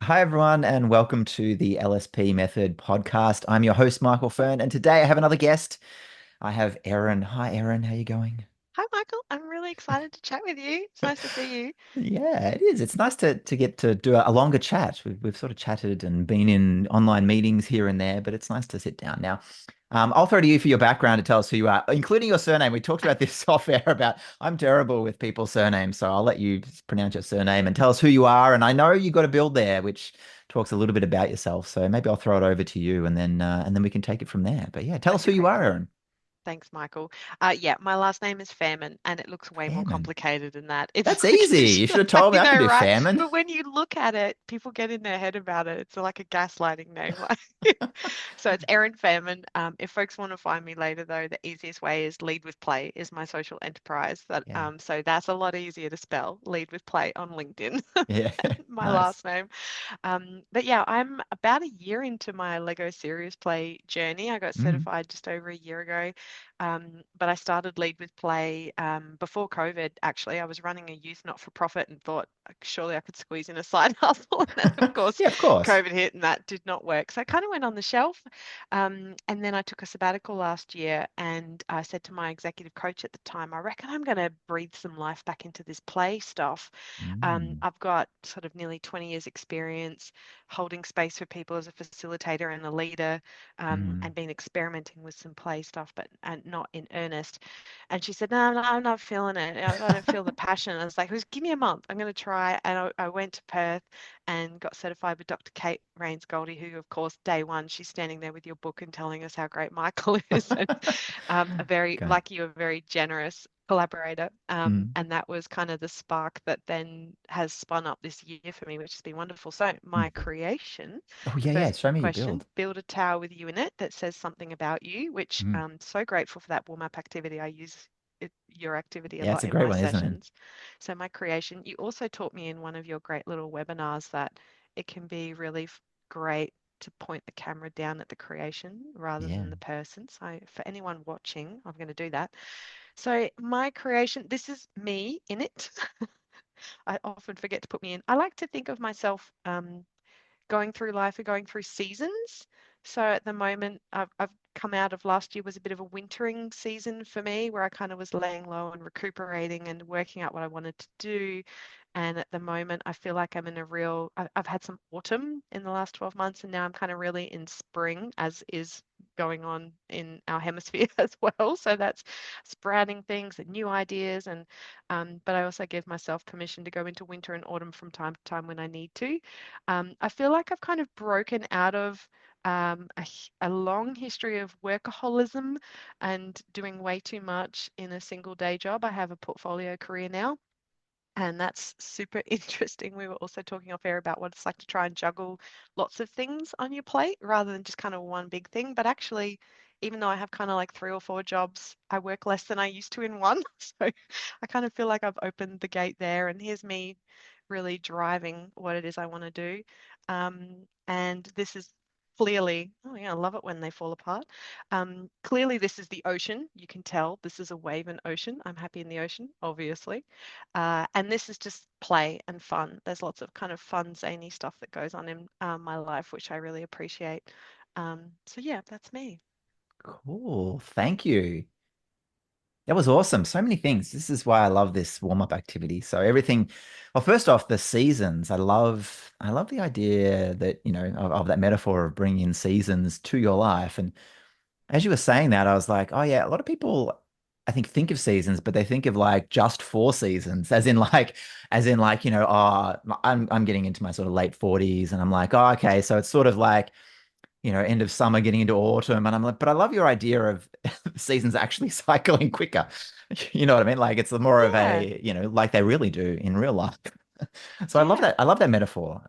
Hi, everyone, and welcome to the LSP Method podcast. I'm your host, Michael Fern, and today I have another guest. I have Erin. Hi, Erin. How you going? Hi, Michael. I'm really excited to chat with you. It's nice to see you. Yeah, it is. It's nice to get to do a longer chat. We've sort of chatted and been in online meetings here and there, but it's nice to sit down now. I'll throw to you for your background to tell us who you are, including your surname. We talked about this off air about I'm terrible with people's surnames, so I'll let you pronounce your surname and tell us who you are. And I know you got a build there, which talks a little bit about yourself. So maybe I'll throw it over to you, and then we can take it from there. But yeah, tell us who Okay, you great. are, Aaron. Thanks, Michael. Yeah, my last name is Fairman, and it looks way more Fairman. complicated than that. It's That's like easy. You should have told I me I can know, do right? Fairman. But when you look at it, people get in their head about it. It's like a gaslighting name. Like, so it's Erin Faehrmann. If folks want to find me later, though, the easiest way is Lead with Play is my social enterprise. Yeah. So that's a lot easier to spell. Lead with Play on LinkedIn. Yeah. My Nice. last name. But yeah, I'm about a year into my Lego Serious Play journey. I got Mm. certified just over a year ago. But I started Lead with Play before COVID, actually. I was running a youth not-for-profit and thought surely I could squeeze in a side hustle. And then, of course, Yeah, of course. COVID hit and that did not work. So I kind of went on the shelf. And then I took a sabbatical last year and I said to my executive coach at the time, I reckon I'm going to breathe some life back into this play stuff. Mm. I've got sort of nearly 20 years experience holding space for people as a facilitator and a leader, Mm. and been experimenting with some play stuff, but and not in earnest. And she said, no, no, I'm not feeling it. I don't feel the passion. I was like, give me a month. I'm going to try. And I went to Perth and got certified with Dr. Kate Rains Goldie, who, of course, day one, she's standing there with your book and telling us how great Michael is. And a very, Okay. like you, a very generous collaborator. Mm. And that was kind of the spark that then has spun up this year for me, which has been wonderful. So, my Mm. creation, Oh, the yeah, yeah. first Show me your question, build. build a tower with you in it that says something about you, which Mm. I'm so grateful for that warm up activity. I use your activity a Yeah, it's lot a in great my one, isn't it? sessions. So, my creation, you also taught me in one of your great little webinars that it can be really great to point the camera down at the creation rather Yeah. than the person. So, for anyone watching, I'm going to do that. So, my creation, this is me in it. I often forget to put me in. I like to think of myself going through life and going through seasons. So at the moment, I've come out of last year was a bit of a wintering season for me where I kind of was laying low and recuperating and working out what I wanted to do. And at the moment, I feel like I'm in a real, I've had some autumn in the last 12 months, and now I'm kind of really in spring, as is going on in our hemisphere as well. So that's sprouting things and new ideas. But I also give myself permission to go into winter and autumn from time to time when I need to. I feel like I've kind of broken out of a long history of workaholism and doing way too much in a single day job. I have a portfolio career now. And that's super interesting. We were also talking off air about what it's like to try and juggle lots of things on your plate rather than just kind of one big thing. But actually, even though I have kind of like three or four jobs, I work less than I used to in one. So I kind of feel like I've opened the gate there. And here's me really driving what it is I want to do. And this is clearly, oh yeah, I love it when they fall apart. Clearly, this is the ocean. You can tell this is a wave and ocean. I'm happy in the ocean, obviously. And this is just play and fun. There's lots of kind of fun, zany stuff that goes on in my life, which I really appreciate. So yeah, that's me. Cool. Thank you. That was awesome. So many things. This is why I love this warm-up activity. So everything, well, first off, the seasons. I love the idea that, of that metaphor of bringing in seasons to your life. And as you were saying that, I was like, oh yeah, a lot of people I think of seasons, but they think of like just four seasons, as in like, I'm getting into my sort of late 40s and I'm like, oh, okay, so it's sort of like, end of summer getting into autumn. And I'm like, but I love your idea of seasons actually cycling quicker. You know what I mean? Like it's more of Yeah, a, like they really do in real life. So I love yeah. that. I love that metaphor,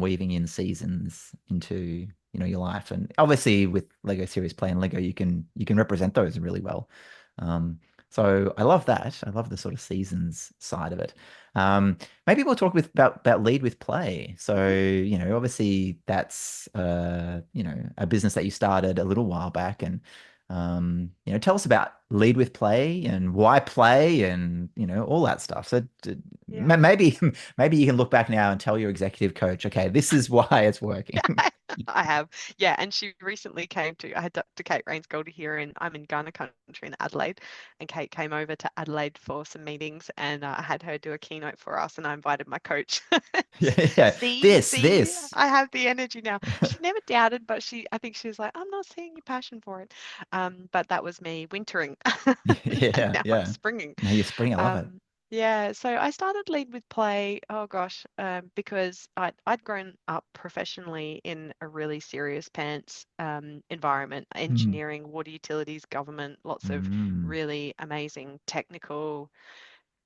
weaving in seasons into, your life. And obviously with Lego Series Play and Lego, you can represent those really well. Um, so I love that. I love the sort of seasons side of it. Maybe we'll talk about lead with play. So, Mhm. obviously that's a business that you started a little while back, and Tell us about lead with play and why play and all that stuff. So Yeah. maybe maybe you can look back now and tell your executive coach, okay, this is why it's working. I have. Yeah, and she recently came to, I had Dr. Kate Rainscolder here, and I'm in Gunner country in Adelaide, and Kate came over to Adelaide for some meetings, and I had her do a keynote for us, and I invited my coach. Yeah, yeah. See, This. I have the energy now. She never doubted, but I think she was like, I'm not seeing your passion for it. But that was me wintering, and Yeah, now I'm yeah. springing. Now you spring, I love it. Yeah, so I started Lead with Play, oh gosh, because I'd grown up professionally in a really serious pants environment, Mm, engineering, water utilities, government, lots of mm, really amazing technical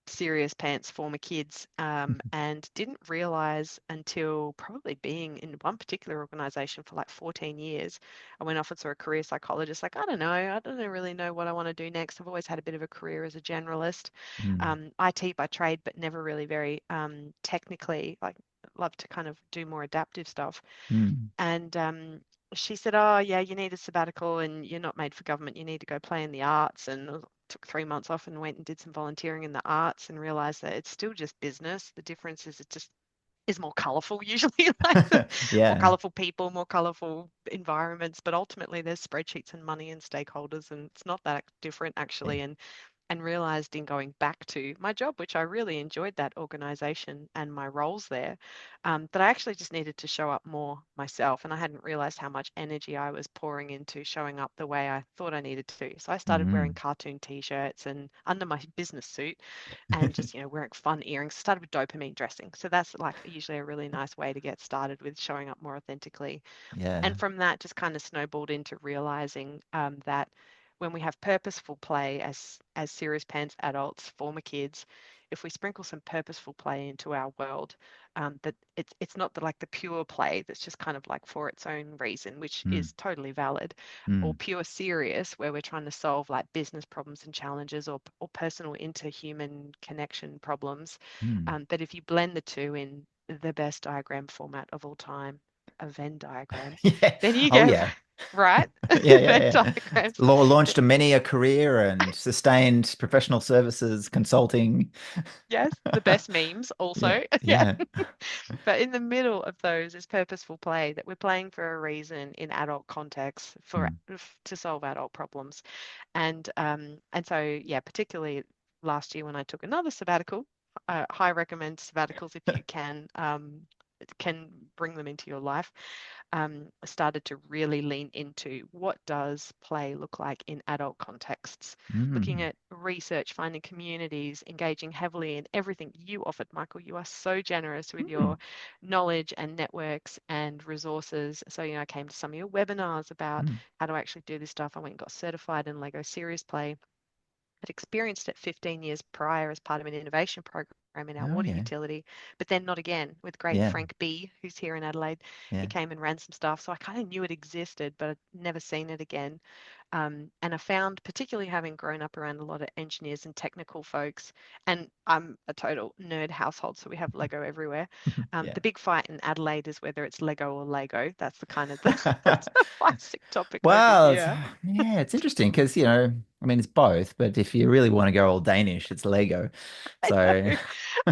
serious pants former kids, and didn't realize until probably being in one particular organization for like 14 years. I went off and saw a career psychologist, like, I don't really know what I want to do next. I've always had a bit of a career as a generalist, mm, IT by trade, but never really very technically, like, love to kind of do more adaptive stuff. mm. And she said, "Oh, yeah, you need a sabbatical and you're not made for government. You need to go play in the arts." And I took 3 months off and went and did some volunteering in the arts and realized that it's still just business. The difference is it just is more colorful usually, like more Yeah, colorful people, more colorful environments. But ultimately, there's spreadsheets and money and stakeholders, and it's not that different yeah. actually. And realized in going back to my job, which I really enjoyed that organization and my roles there, that I actually just needed to show up more myself. And I hadn't realized how much energy I was pouring into showing up the way I thought I needed to. So I started wearing Mm. cartoon t-shirts and under my business suit and just, wearing fun earrings. Started with dopamine dressing. So that's like usually a really nice way to get started with showing up more authentically. Yeah. And from that just kind of snowballed into realizing that when we have purposeful play as serious pants adults, former kids, if we sprinkle some purposeful play into our world, that it's not like the pure play that's just kind of like for its own reason, which Mm, is totally valid, or mm, pure serious where we're trying to solve like business problems and challenges, or personal interhuman connection problems. mm. But if you blend the two in the best diagram format of all time, a Venn diagram, Yeah. then you Oh, get yeah. right Yeah, Venn yeah, yeah. diagrams. Launched a many a career and sustained professional services consulting. Yes, the best memes Yeah, also. Yeah. yeah. But in the middle of those is purposeful play, that we're playing for a reason in adult contexts Mm, to solve adult problems. And so yeah, particularly last year when I took another sabbatical, high recommend sabbaticals if you can bring them into your life. Started to really lean into what does play look like in adult contexts, looking mm, at research, finding communities, engaging heavily in everything you offered, Michael. You are so generous with mm, your knowledge and networks and resources. So, I came to some of your webinars about mm. how to actually do this stuff. I went and got certified in Lego Serious Play. I'd experienced it 15 years prior as part of an innovation program in our Oh, water yeah. utility, but then not again with great Yeah, Frank B, who's here in Adelaide. He yeah. came and ran some stuff. So I kind of knew it existed, but I'd never seen it again. And I found, particularly having grown up around a lot of engineers and technical folks, and I'm a total nerd household, so we have Lego everywhere. Yeah. The big fight in Adelaide is whether it's Lego or Lego. That's the kind of that's the classic topic over Well, here. yeah, it's interesting because, I mean, it's both, but if you really want to go all Danish, it's Lego. I So know,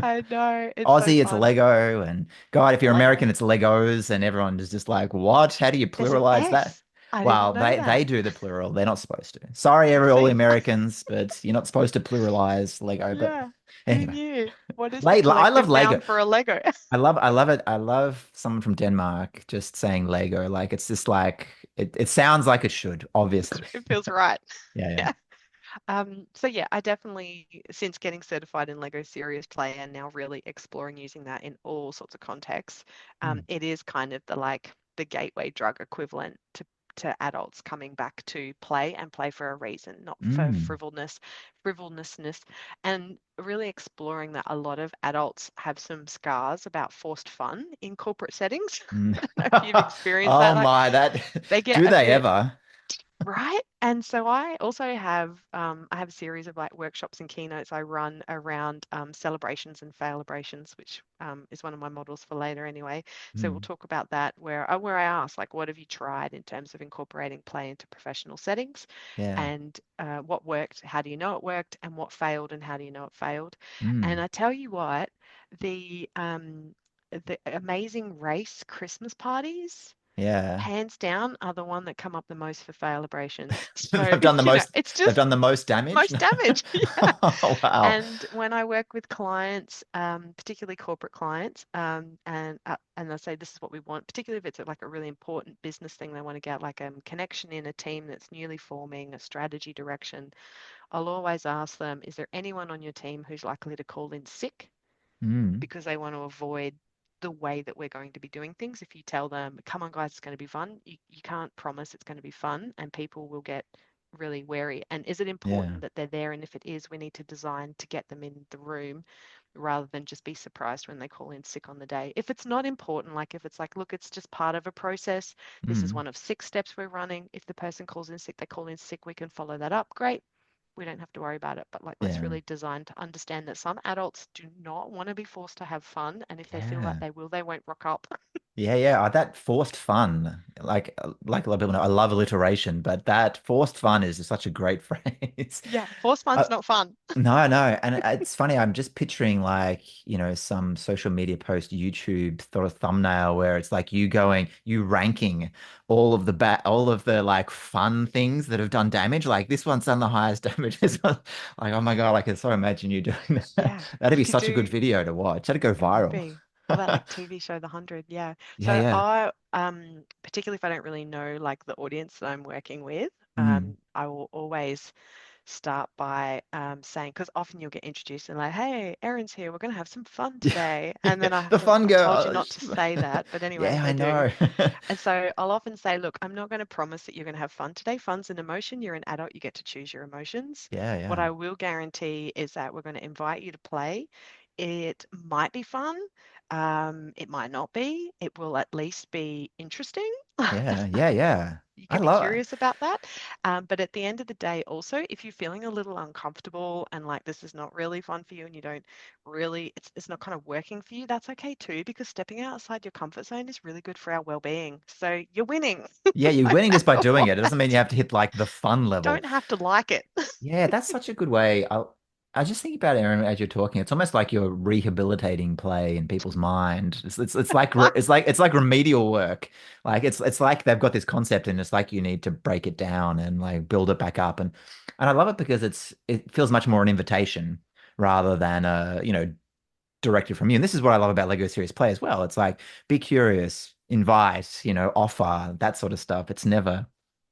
I know. It's so Aussie, it's fun. Lego. And God, if you're American, Lego. it's Legos. And everyone is just like, what? How do you There's an pluralize that? S. I didn't Well, know they that. do the plural. They're not supposed to. Sorry, all the See? Americans, but you're not supposed to pluralize Lego. But Yeah. Who anyway, knew? What is the I love collective Lego. noun for a Lego? I love it. I love someone from Denmark just saying Lego. Like it's just like it sounds like it should, obviously. It feels right. Yeah, yeah. Yeah. So yeah, I definitely, since getting certified in Lego Serious Play and now really exploring using that in all sorts of contexts, Mm, it is kind of the gateway drug equivalent to adults coming back to play and play for a reason, not for mm, frivolousness, and really exploring that a lot of adults have some scars about forced fun in corporate settings. mm. I don't know if you've experienced Oh that. Like my, that they get do a they bit ever? Right. And so I also have I have a series of like workshops and keynotes I run around celebrations and fail-a-brations, which is one of my models for later anyway. So we'll Mm, talk about that where I ask like what have you tried in terms of incorporating play into professional settings, yeah. and what worked, how do you know it worked, and what failed and how do you know it failed. And Mm, I tell you what, the um the Amazing Race Christmas parties yeah. hands down are the one that come up the most for fail-a-brations. So, They've done the you know, most, it's they've just done the most damage. most damage. Yeah. Oh, wow. And when I work with clients, particularly corporate clients, and I say this is what we want, particularly if it's like a really important business thing they want to get, like a connection in a team that's newly forming, a strategy direction, I'll always ask them, is there anyone on your team who's likely to call in sick? Mm, Because they want to avoid the way that we're going to be doing things. If you tell them, come on, guys, it's going to be fun, you can't promise it's going to be fun, and people will get really wary. And is it yeah. important that they're there? And if it is, we need to design to get them in the room rather than just be surprised when they call in sick on the day. If it's not important, like if it's like, look, it's just part of a process, this is Mm, one of 6 steps we're running. If the person calls in sick, they call in sick, we can follow that up. Great, we don't have to worry about it. But like, let's yeah. really design to understand that some adults do not want to be forced to have fun. And if they feel like Yeah. they will, they won't rock up. Yeah, yeah. That forced fun, like a lot of people know, I love alliteration, but that forced fun is such a great phrase. Yeah, forced fun's Uh, not fun. no, no. And it's funny, I'm just picturing like, some social media post, YouTube sort of thumbnail where it's like you ranking all of the like fun things that have done damage. Like this one's done the highest damage. This one, like, oh my God, I can so imagine you doing that. Yeah, That'd you be could such a good do, video to watch. That'd go it would viral. be. Or that like TV show, The Hundred. Yeah. Yeah, So yeah. I, particularly if I don't really know like the audience that I'm working with, Mm. I will always start by saying, because often you'll get introduced and like, hey, Erin's here, we're going to have some fun today. And then I have The to, fun I told you not girl. to say that, but anyway, Yeah, I they do. know. And so I'll often say, look, I'm not going to promise that you're going to have fun today. Fun's an emotion. You're an adult. You get to choose your emotions. Yeah, What yeah. I will guarantee is that we're going to invite you to play. It might be fun. It might not be. It will at least be interesting. Yeah, yeah, yeah. You I can be love it. curious about that. But at the end of the day, also, if you're feeling a little uncomfortable and like this is not really fun for you and you don't really, it's not kind of working for you, that's okay too, because stepping outside your comfort zone is really good for our well-being. So you're winning. Yeah, You you're don't winning just have by to doing it. It doesn't mean you want, have to hit like the fun you level. don't have to like it. Yeah, that's such a good way. I just think about it, Aaron, as you're talking. It's almost like you're rehabilitating play in people's mind. It's like it's like remedial work. Like it's like they've got this concept and it's like you need to break it down and like build it back up. And I love it because it feels much more an invitation rather than directed from you. And this is what I love about Lego Serious Play as well. It's like be curious, invite, offer, that sort of stuff. It's never,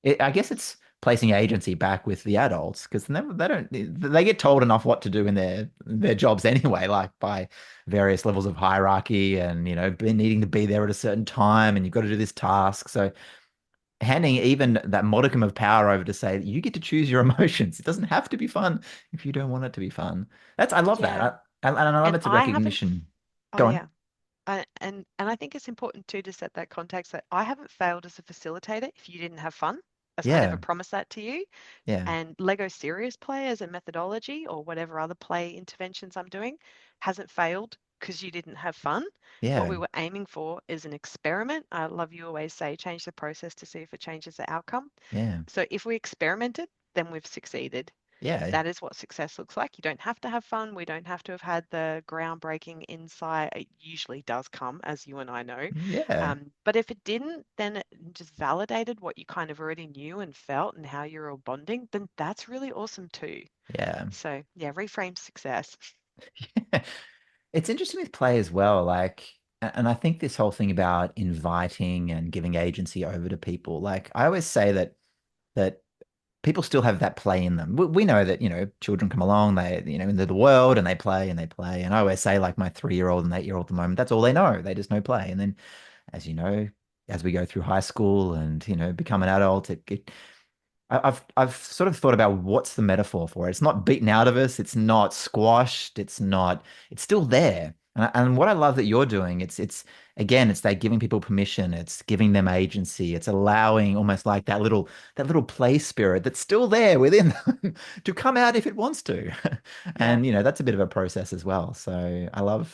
I guess it's placing agency back with the adults because they get told enough what to do in their jobs anyway, like by various levels of hierarchy and, needing to be there at a certain time and you've got to do this task. So handing even that modicum of power over to say you get to choose your emotions. It doesn't have to be fun if you don't want it to be fun. I love that. Yeah. And I love And it's a I haven't, recognition. oh Go on. yeah. And I think it's important too to set that context that I haven't failed as a facilitator if you didn't have fun, as I never Yeah. promised that to you. Yeah. And Lego Serious Play as a methodology or whatever other play interventions I'm doing hasn't failed because you didn't have fun. What Yeah. we were aiming for is an experiment. I love you always say change the process to see if it changes the outcome. Yeah. So if we experimented, then we've succeeded. Yeah. That is what success looks like. You don't have to have fun. We don't have to have had the groundbreaking insight. It usually does come, as you and I know. Yeah. But if it didn't, then it just validated what you kind of already knew and felt and how you're all bonding, then that's really awesome too. Yeah. So, yeah, reframe success. It's interesting with play as well. Like, and I think this whole thing about inviting and giving agency over to people, like I always say that people still have that play in them. We know that, children come along, they, into the world and they play and they play. And I always say, like my 3-year-old and 8-year-old at the moment, that's all they know. They just know play. And then, as you know, as we go through high school and, become an adult, I've sort of thought about what's the metaphor for it. It's not beaten out of us. It's not squashed. It's still there. And what I love that you're doing, it's again, it's that giving people permission, it's giving them agency, it's allowing almost like that little play spirit that's still there within them to come out if it wants to. Yeah. And that's a bit of a process as well. So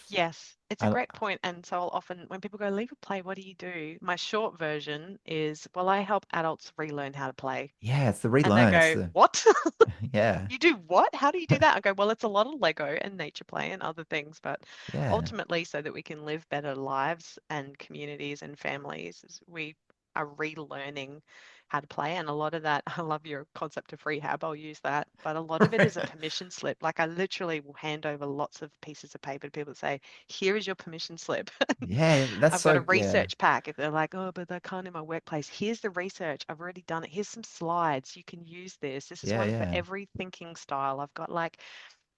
Yes, it's a I great point. And so I'll often, when people go, leave a play, what do you do? My short version is, well, I help adults relearn how to play. yeah, it's the And they relearn. It's go, the what? yeah, You do what? How do you do that? I go, well, it's a lot of Lego and nature play and other things, but yeah, ultimately, so that we can live better lives and communities and families, we are relearning how to play. And a lot of that, I love your concept of rehab, I'll use that, but a lot of it is a permission slip. Like I literally will hand over lots of pieces of paper to people that say, here is your permission slip. yeah. That's I've got a so yeah, research pack. If they're like, oh, but I can't in my workplace, here's the research. I've already done it. Here's some slides. You can use this. This is yeah, one for yeah, every thinking style. I've got like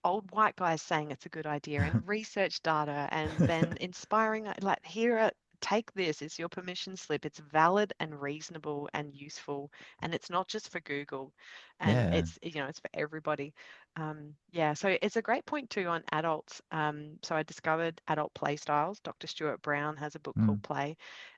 old white guys saying it's a good idea and research data and then inspiring like here are take this, it's your permission slip, it's valid and reasonable and useful, and it's not just for Google, and yeah. it's for everybody. Yeah, so it's a great point too on adults. So I discovered adult play styles. Dr. Stuart Brown has a book called Mm, Play,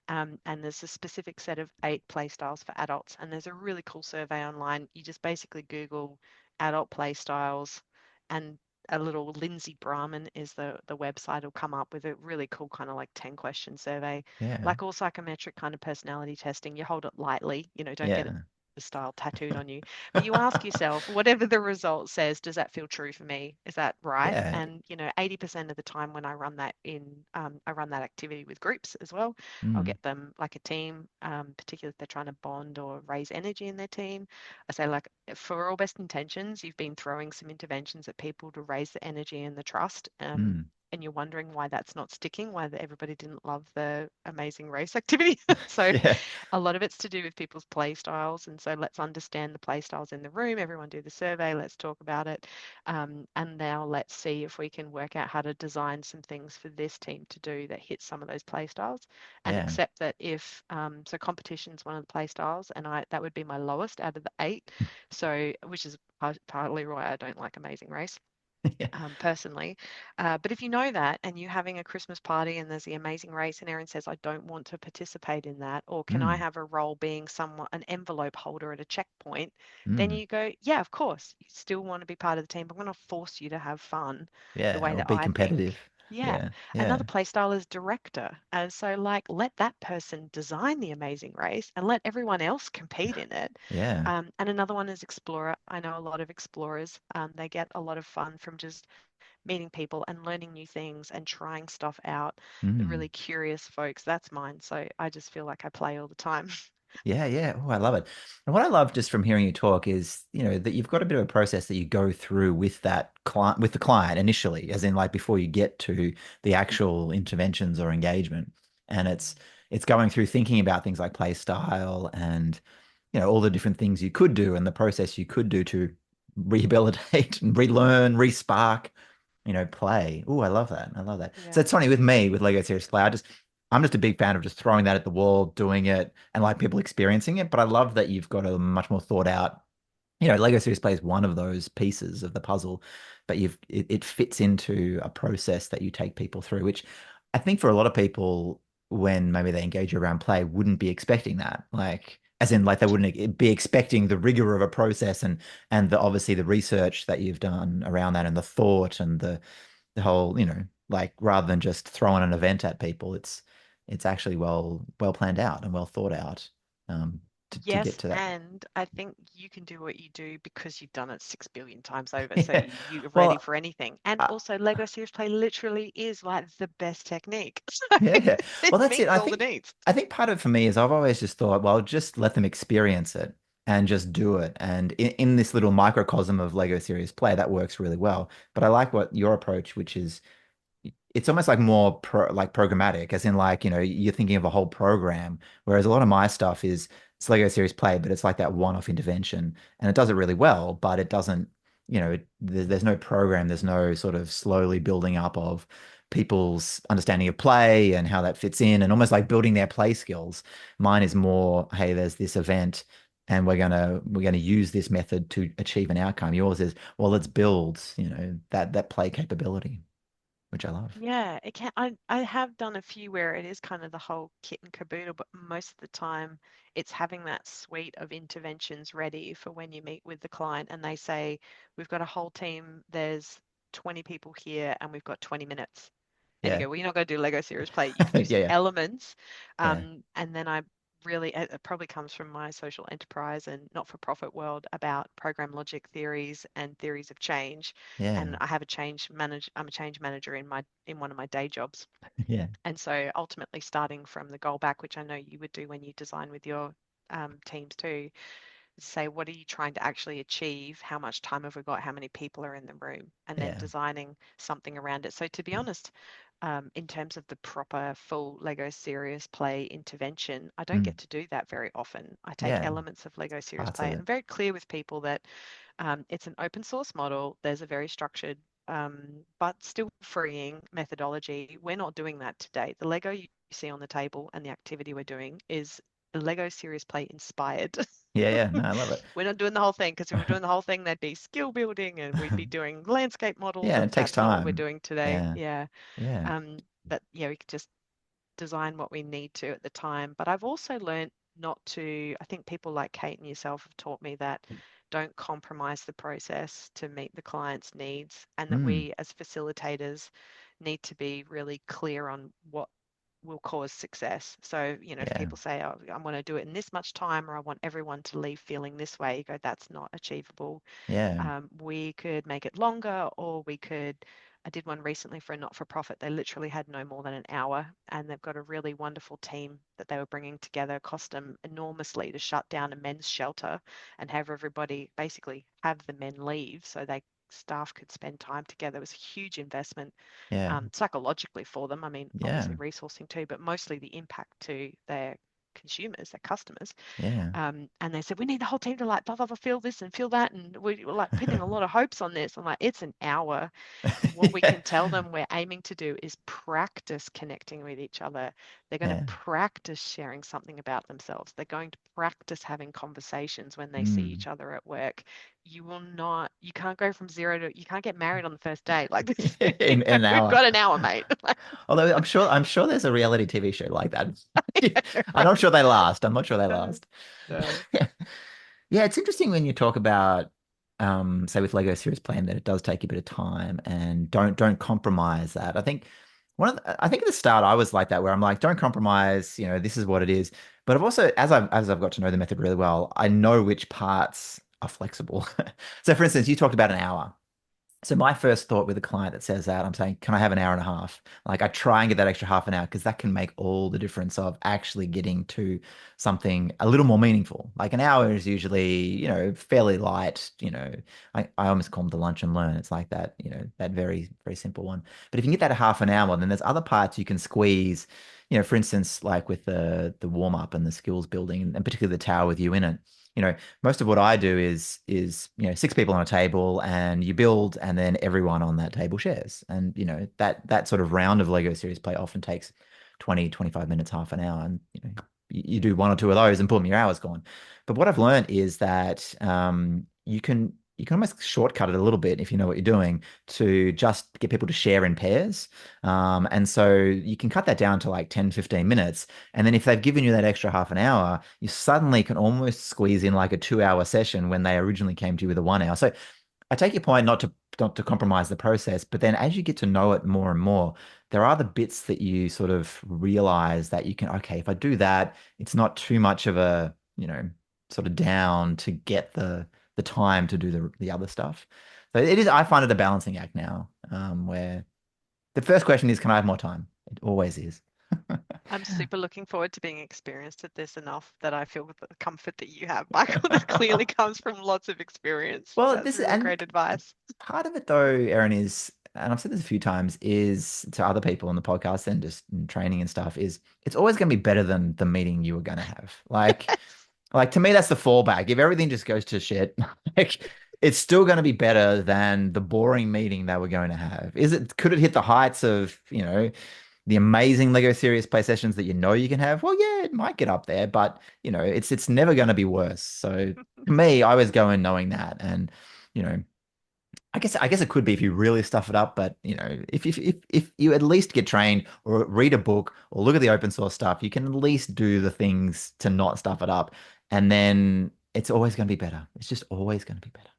and there's a specific set of 8 play styles for adults, and there's a really cool survey online. You just basically Google adult play styles, and a little Lindsay Brahman is the website. Will come up with a really cool kind of like 10-question survey, yeah, like all psychometric kind of personality testing. You hold it lightly, don't get it yeah, the style tattooed on you, but you ask yourself, whatever the result says, does that feel true for me? Is that right? yeah. And 80% of the time when I run that I run that activity with groups as well. I'll Mm, get them like a team, particularly if they're trying to bond or raise energy in their team. I say, like, for all best intentions, you've been throwing some interventions at people to raise the energy and the trust. mm. And you're wondering why that's not sticking, why everybody didn't love the amazing race activity. So Yeah, a lot of it's to do with people's play styles. And so let's understand the play styles in the room. Everyone do the survey. Let's talk about it. And now let's see if we can work out how to design some things for this team to do that hit some of those play styles, and yeah. accept that if so competition is one of the play styles, and I that would be my lowest out of the 8. So which is partly why I don't like Amazing Race, Yeah. personally. But if you know that and you're having a Christmas party and there's the Amazing Race, and Erin says, I don't want to participate in that, or can I Mm, have a role being someone, an envelope holder at a checkpoint? Then mm. you go, yeah, of course, you still want to be part of the team, but I'm going to force you to have fun the Yeah, way or that be I competitive. think. Yeah. Yeah, Another yeah. play style is director. And so, like, let that person design the Amazing Race and let everyone else compete in it. Yeah. And another one is explorer. I know a lot of explorers. They get a lot of fun from just meeting people and learning new things and trying stuff out. The Mm. really curious folks, that's mine. So I just feel like I play all the time. Yeah, yeah. Oh, I love it. And what I love just from hearing you talk is, that you've got a bit of a process that you go through with that client, with the client initially, as in like before you get to the actual interventions or engagement. And it's going through thinking about things like play style and, all the different things you could do and the process you could do to rehabilitate and relearn, respark, play. Oh, I love that. I love that. So Yeah. it's funny with me with Lego Serious Play. I'm just a big fan of just throwing that at the wall, doing it, and like people experiencing it. But I love that you've got a much more thought out. Lego Serious Play is one of those pieces of the puzzle, but it fits into a process that you take people through, which I think for a lot of people, when maybe they engage around play, wouldn't be expecting that. Like, as in, like they wouldn't be expecting the rigor of a process and obviously the research that you've done around that and the thought and the whole, like rather than just throwing an event at people, it's actually well planned out and well thought out to get Yes, to that. and I think you can do what you do because you've done it 6 billion times over. So Yeah. you're ready Well, for anything. And uh, also, Lego Serious Play literally is like the best technique. yeah, yeah. So Well, it that's it. meets I all the think needs. I think part of it for me is I've always just thought, well, just let them experience it and just do it. And in this little microcosm of Lego Serious Play, that works really well. But I like what your approach, which is it's almost like more like programmatic, as in like, you're thinking of a whole program, whereas a lot of my stuff is it's Lego Series Play, but it's like that one-off intervention, and it does it really well, but it doesn't, there's no program, there's no sort of slowly building up of people's understanding of play and how that fits in, and almost like building their play skills. Mine is more, hey, there's this event. And we're gonna use this method to achieve an outcome. Yours is, well, let's build, that play capability. which I love. Yeah, it can. I have done a few where it is kind of the whole kit and caboodle, but most of the time it's having that suite of interventions ready for when you meet with the client and they say, we've got a whole team, there's 20 people here and we've got 20 minutes. And you Yeah. go, well, you're not going to do Lego Serious Play. You can do Yeah, some yeah, elements. yeah, And then I really, it probably comes from my social enterprise and not-for-profit world about program logic theories and theories of change. yeah, And I have I'm a change manager in one of my day jobs. yeah, And so ultimately starting from the goal back, which I know you would do when you design with your teams too, say, what are you trying to actually achieve? How much time have we got? How many people are in the room? And then yeah. designing something around it. So, to be honest, in terms of the proper full Lego Serious Play intervention, I don't Mm, get to do that very often. I take yeah, elements of Lego Serious parts Play of and it. I'm very clear with people that it's an open source model. There's a very structured but still freeing methodology. We're not doing that today. The Lego you see on the table and the activity we're doing is Lego Serious Play inspired. Yeah, yeah. No, I love it. We're not doing the whole thing because if we're doing the whole thing, there'd be skill building and we'd be doing landscape models, Yeah, and it takes that's not what we're time. doing today. Yeah, Yeah. yeah. But yeah, we could just design what we need to at the time. But I've also learned not to, I think people like Kate and yourself have taught me that don't compromise the process to meet the client's needs, and that Mm, we as facilitators need to be really clear on what will cause success. So, if yeah, people say, oh, I want to do it in this much time, or I want everyone to leave feeling this way, you go, that's not achievable. yeah, We could make it longer, or we could. I did one recently for a not for profit. They literally had no more than an hour, and they've got a really wonderful team that they were bringing together. Cost them enormously to shut down a men's shelter and have everybody basically have the men leave so they staff could spend time together. It was a huge investment yeah, psychologically for them. I mean, yeah, obviously resourcing too, but mostly the impact to their consumers, their customers. yeah. And they said, we need the whole team to like blah, blah, blah, feel this and feel that. And we were like pinning a lot of hopes on this. I'm like, it's an hour. What we Yeah, can tell them we're aiming to do is practice connecting with each other. They're going to yeah. practice sharing something about themselves. They're going to practice having conversations when they see Mm. each other at work. You will not, you can't go from zero to, you can't get married on the first date. Like this, In an we've hour. got an hour, mate. Although I'm sure there's a reality TV show like that. Yeah, I'm not sure they last. I'm not sure they right. last. No. Yeah, it's interesting when you talk about, say with Lego Serious Plan that it does take a bit of time and don't compromise that. I think I think at the start I was like that where I'm like, don't compromise, this is what it is. But I've also, as I've got to know the method really well, I know which parts are flexible. So for instance, you talked about an hour. So my first thought with a client that says that, I'm saying, can I have an hour and a half? Like I try and get that extra half an hour because that can make all the difference of actually getting to something a little more meaningful. Like an hour is usually, fairly light, I almost call them the lunch and learn. It's like that, that very, very simple one. But if you can get that a half an hour, then there's other parts you can squeeze, for instance, like with the warm up and the skills building and particularly the tower with you in it. You know, most of what I do is six people on a table and you build and then everyone on that table shares. And that sort of round of Lego series play often takes 20, 25 minutes, half an hour. And you do one or two of those and boom, your hour's gone. But what I've learned is that you can almost shortcut it a little bit if you know what you're doing to just get people to share in pairs. And so you can cut that down to like 10, 15 minutes. And then if they've given you that extra half an hour, you suddenly can almost squeeze in like a 2 hour session when they originally came to you with a 1 hour. So I take your point not to compromise the process, but then as you get to know it more and more, there are the bits that you sort of realize that you can, okay, if I do that, it's not too much of a, sort of down to get the time to do the other stuff. So it is, I find it a balancing act now, where the first question is, can I have more time? It always is. I'm super looking forward to being experienced at this enough that I feel the comfort that you have, Michael. This clearly comes from lots of experience. Well, That's this really and great advice. part of it though, Erin, is, and I've said this a few times, is to other people on the podcast and just in training and stuff, is it's always going to be better than the meeting you were going to have. Like to me, that's the fallback. If everything just goes to shit, like it's still going to be better than the boring meeting that we're going to have. Could it hit the heights of, the amazing Lego Serious Play sessions that you can have? Well, yeah, it might get up there, but it's never going to be worse. So to me, I was going knowing that, and you know, I guess it could be if you really stuff it up, but if you at least get trained or read a book or look at the open source stuff, you can at least do the things to not stuff it up, and then it's always going to be better. It's just always going to be better.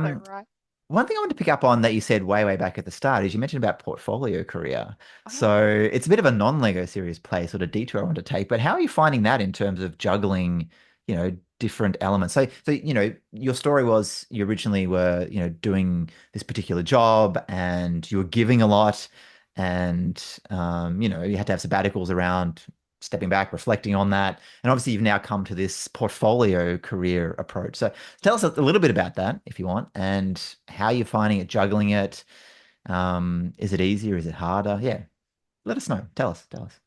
So Um, right. One thing I wanted to pick up on that you said way, way back at the start is you mentioned about portfolio career. So Oh, it's a bit of a non-Lego series play sort of detour I want to take, but how are you finding that in terms of juggling, different elements? So, your story was you originally were, doing this particular job and you were giving a lot and, you had to have sabbaticals around stepping back, reflecting on that. And obviously you've now come to this portfolio career approach. So tell us a little bit about that if you want, and how you're finding it, juggling it. Is it easier? Is it harder? Yeah, let us know. Tell us. Tell us.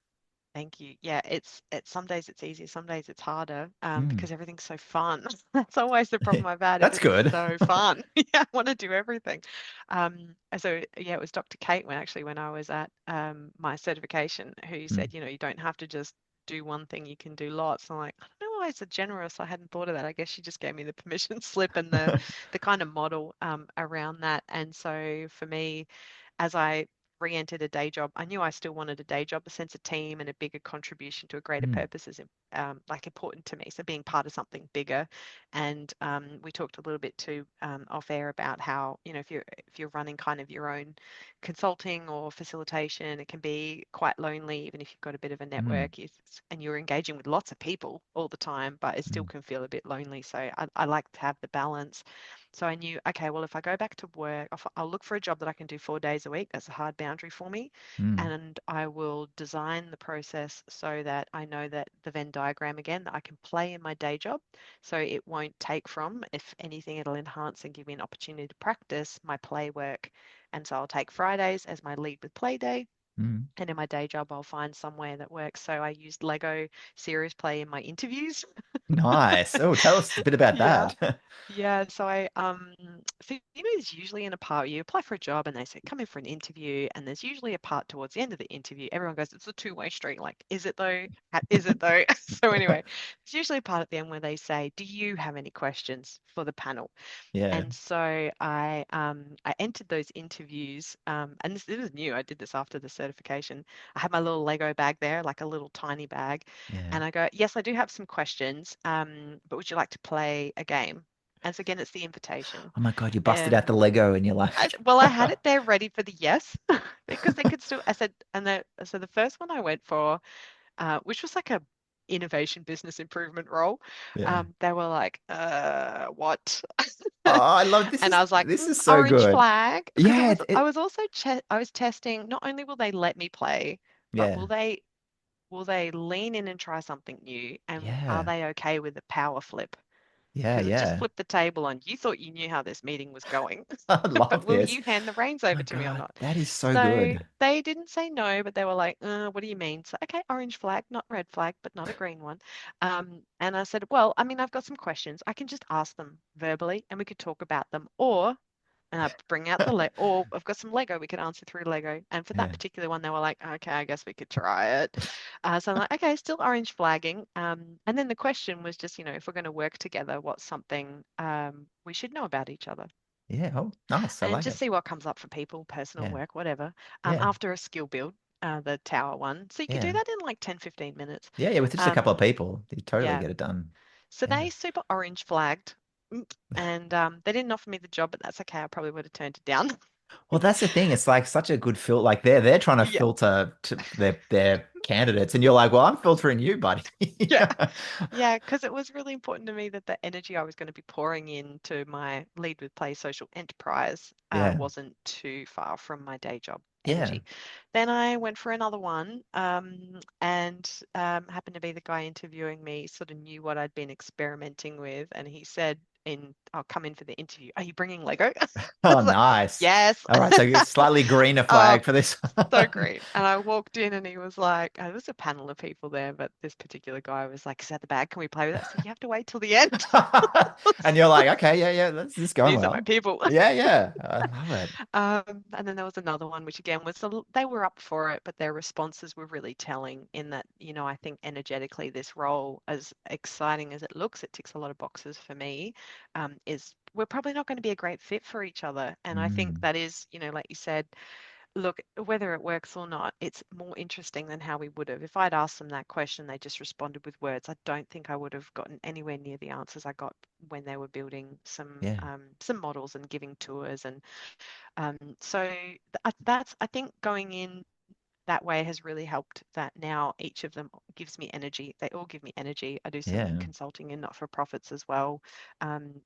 thank you. Yeah, it's some days it's easier, some days it's harder, Mm. because everything's so fun. That's always the problem I've had is That's it's good. so fun. Yeah, I want to do everything. And so yeah, it was Dr. Kate when I was at my certification who Mm, said, you don't have to just do one thing, you can do lots. I'm like, I don't know why it's so generous. I hadn't thought of that. I guess she just gave me the permission slip and the kind of model around that. And so for me, as I re-entered a day job, I knew I still wanted a day job. A sense of team and a bigger contribution to a greater mm, purpose is like important to me. So being part of something bigger, and we talked a little bit too off air about how if you're running kind of your own consulting or facilitation, it can be quite lonely, even if you've got a bit of a mm, network, and you're engaging with lots of people all the time, but it still mm, can feel a bit lonely. So I like to have the balance. So I knew, okay, well, if I go back to work, I'll look for a job that I can do 4 days a week. That's a hard boundary for me. mm, And I will design the process so that I know that the Venn diagram again, that I can play in my day job. So it won't take from, if anything, it'll enhance and give me an opportunity to practice my play work. And so I'll take Fridays as my lead with play day. mm. And in my day job, I'll find somewhere that works. So I used Lego serious play in my interviews. Nice. Oh, tell us a bit about Yeah. that. Yeah, so so there's usually in a part you apply for a job and they say come in for an interview, and there's usually a part towards the end of the interview. Everyone goes, it's a two-way street. Like, is it though? Is it though? So anyway, there's usually a part at the end where they say, do you have any questions for the panel? Yeah, And so I entered those interviews, and this was new. I did this after the certification. I had my little Lego bag there, like a little tiny bag, yeah. and I go, yes, I do have some questions, but would you like to play a game? And so again, it's the invitation. Oh my God, you busted out the Um, Lego and you're like, well, I had it there ready for the yes, because they could still. I said, so the first one I went for, which was like a innovation business improvement role, yeah. they were like, what? Oh, I love this And is I was like, this is so orange good. flag, because Yeah, I was also I was testing, not only will they let me play, but yeah, will they lean in and try something new? And are yeah, they okay with the power flip? yeah, Because it just yeah. flipped the table on you thought you knew how this meeting was going, I but love will this. you hand the reins Oh over my to me or God, not? that is so So good. they didn't say no, but they were like, what do you mean? So, okay, orange flag, not red flag, but not a green one. And I said, well, I mean, I've got some questions. I can just ask them verbally and we could talk about them. Or and I bring out the or I've got some Lego we could answer through Lego. And for that Yeah, particular one, they were like, okay, I guess we could try it. So I'm like, okay, still orange flagging. And then the question was just, if we're going to work together, what's something we should know about each other? yeah. Oh, nice. I And like just it. see what comes up for people, personal Yeah, work, whatever. yeah, After a skill build, the tower one. So you could do yeah, that in like 10, 15 minutes. yeah, yeah. With just a couple of Um, people, you totally yeah. get it done. So Yeah. they super orange flagged. And they didn't offer me the job, but that's okay. I probably would have turned it down. Well, that's the thing. It's like such a good filter. Like they're trying to Yeah. filter to their candidates, and you're like, well, I'm filtering you, buddy. Yeah. Yeah, because it was really important to me that the energy I was going to be pouring into my Lead with Play social enterprise Yeah, wasn't too far from my day job yeah. energy. Then I went for another one, and happened to be the guy interviewing me sort of knew what I'd been experimenting with, and he said, I'll come in for the interview. Are you bringing Lego? I Oh, was like, nice. yes. All right, so it's slightly greener Oh, flag for this. so great. And I walked in and he was like, there was a panel of people there, but this particular guy was like, is that the bag? Can we play with that? So you have to wait till the end. And you're like, okay, yeah, yeah, this is going These are my well. people. Yeah, yeah. I love it. And then there was another one, which again was they were up for it, but their responses were really telling in that, I think energetically this role, as exciting as it looks, it ticks a lot of boxes for me. is we're probably not going to be a great fit for each other. And I think Mm. that is, like you said, look, whether it works or not, it's more interesting than how we would have. If I'd asked them that question, they just responded with words. I don't think I would have gotten anywhere near the answers I got when they were building Yeah. some models and giving tours. And so that's, I think, going in that way has really helped, that now each of them gives me energy. They all give me energy. I do some Yeah. consulting in not-for-profits as well,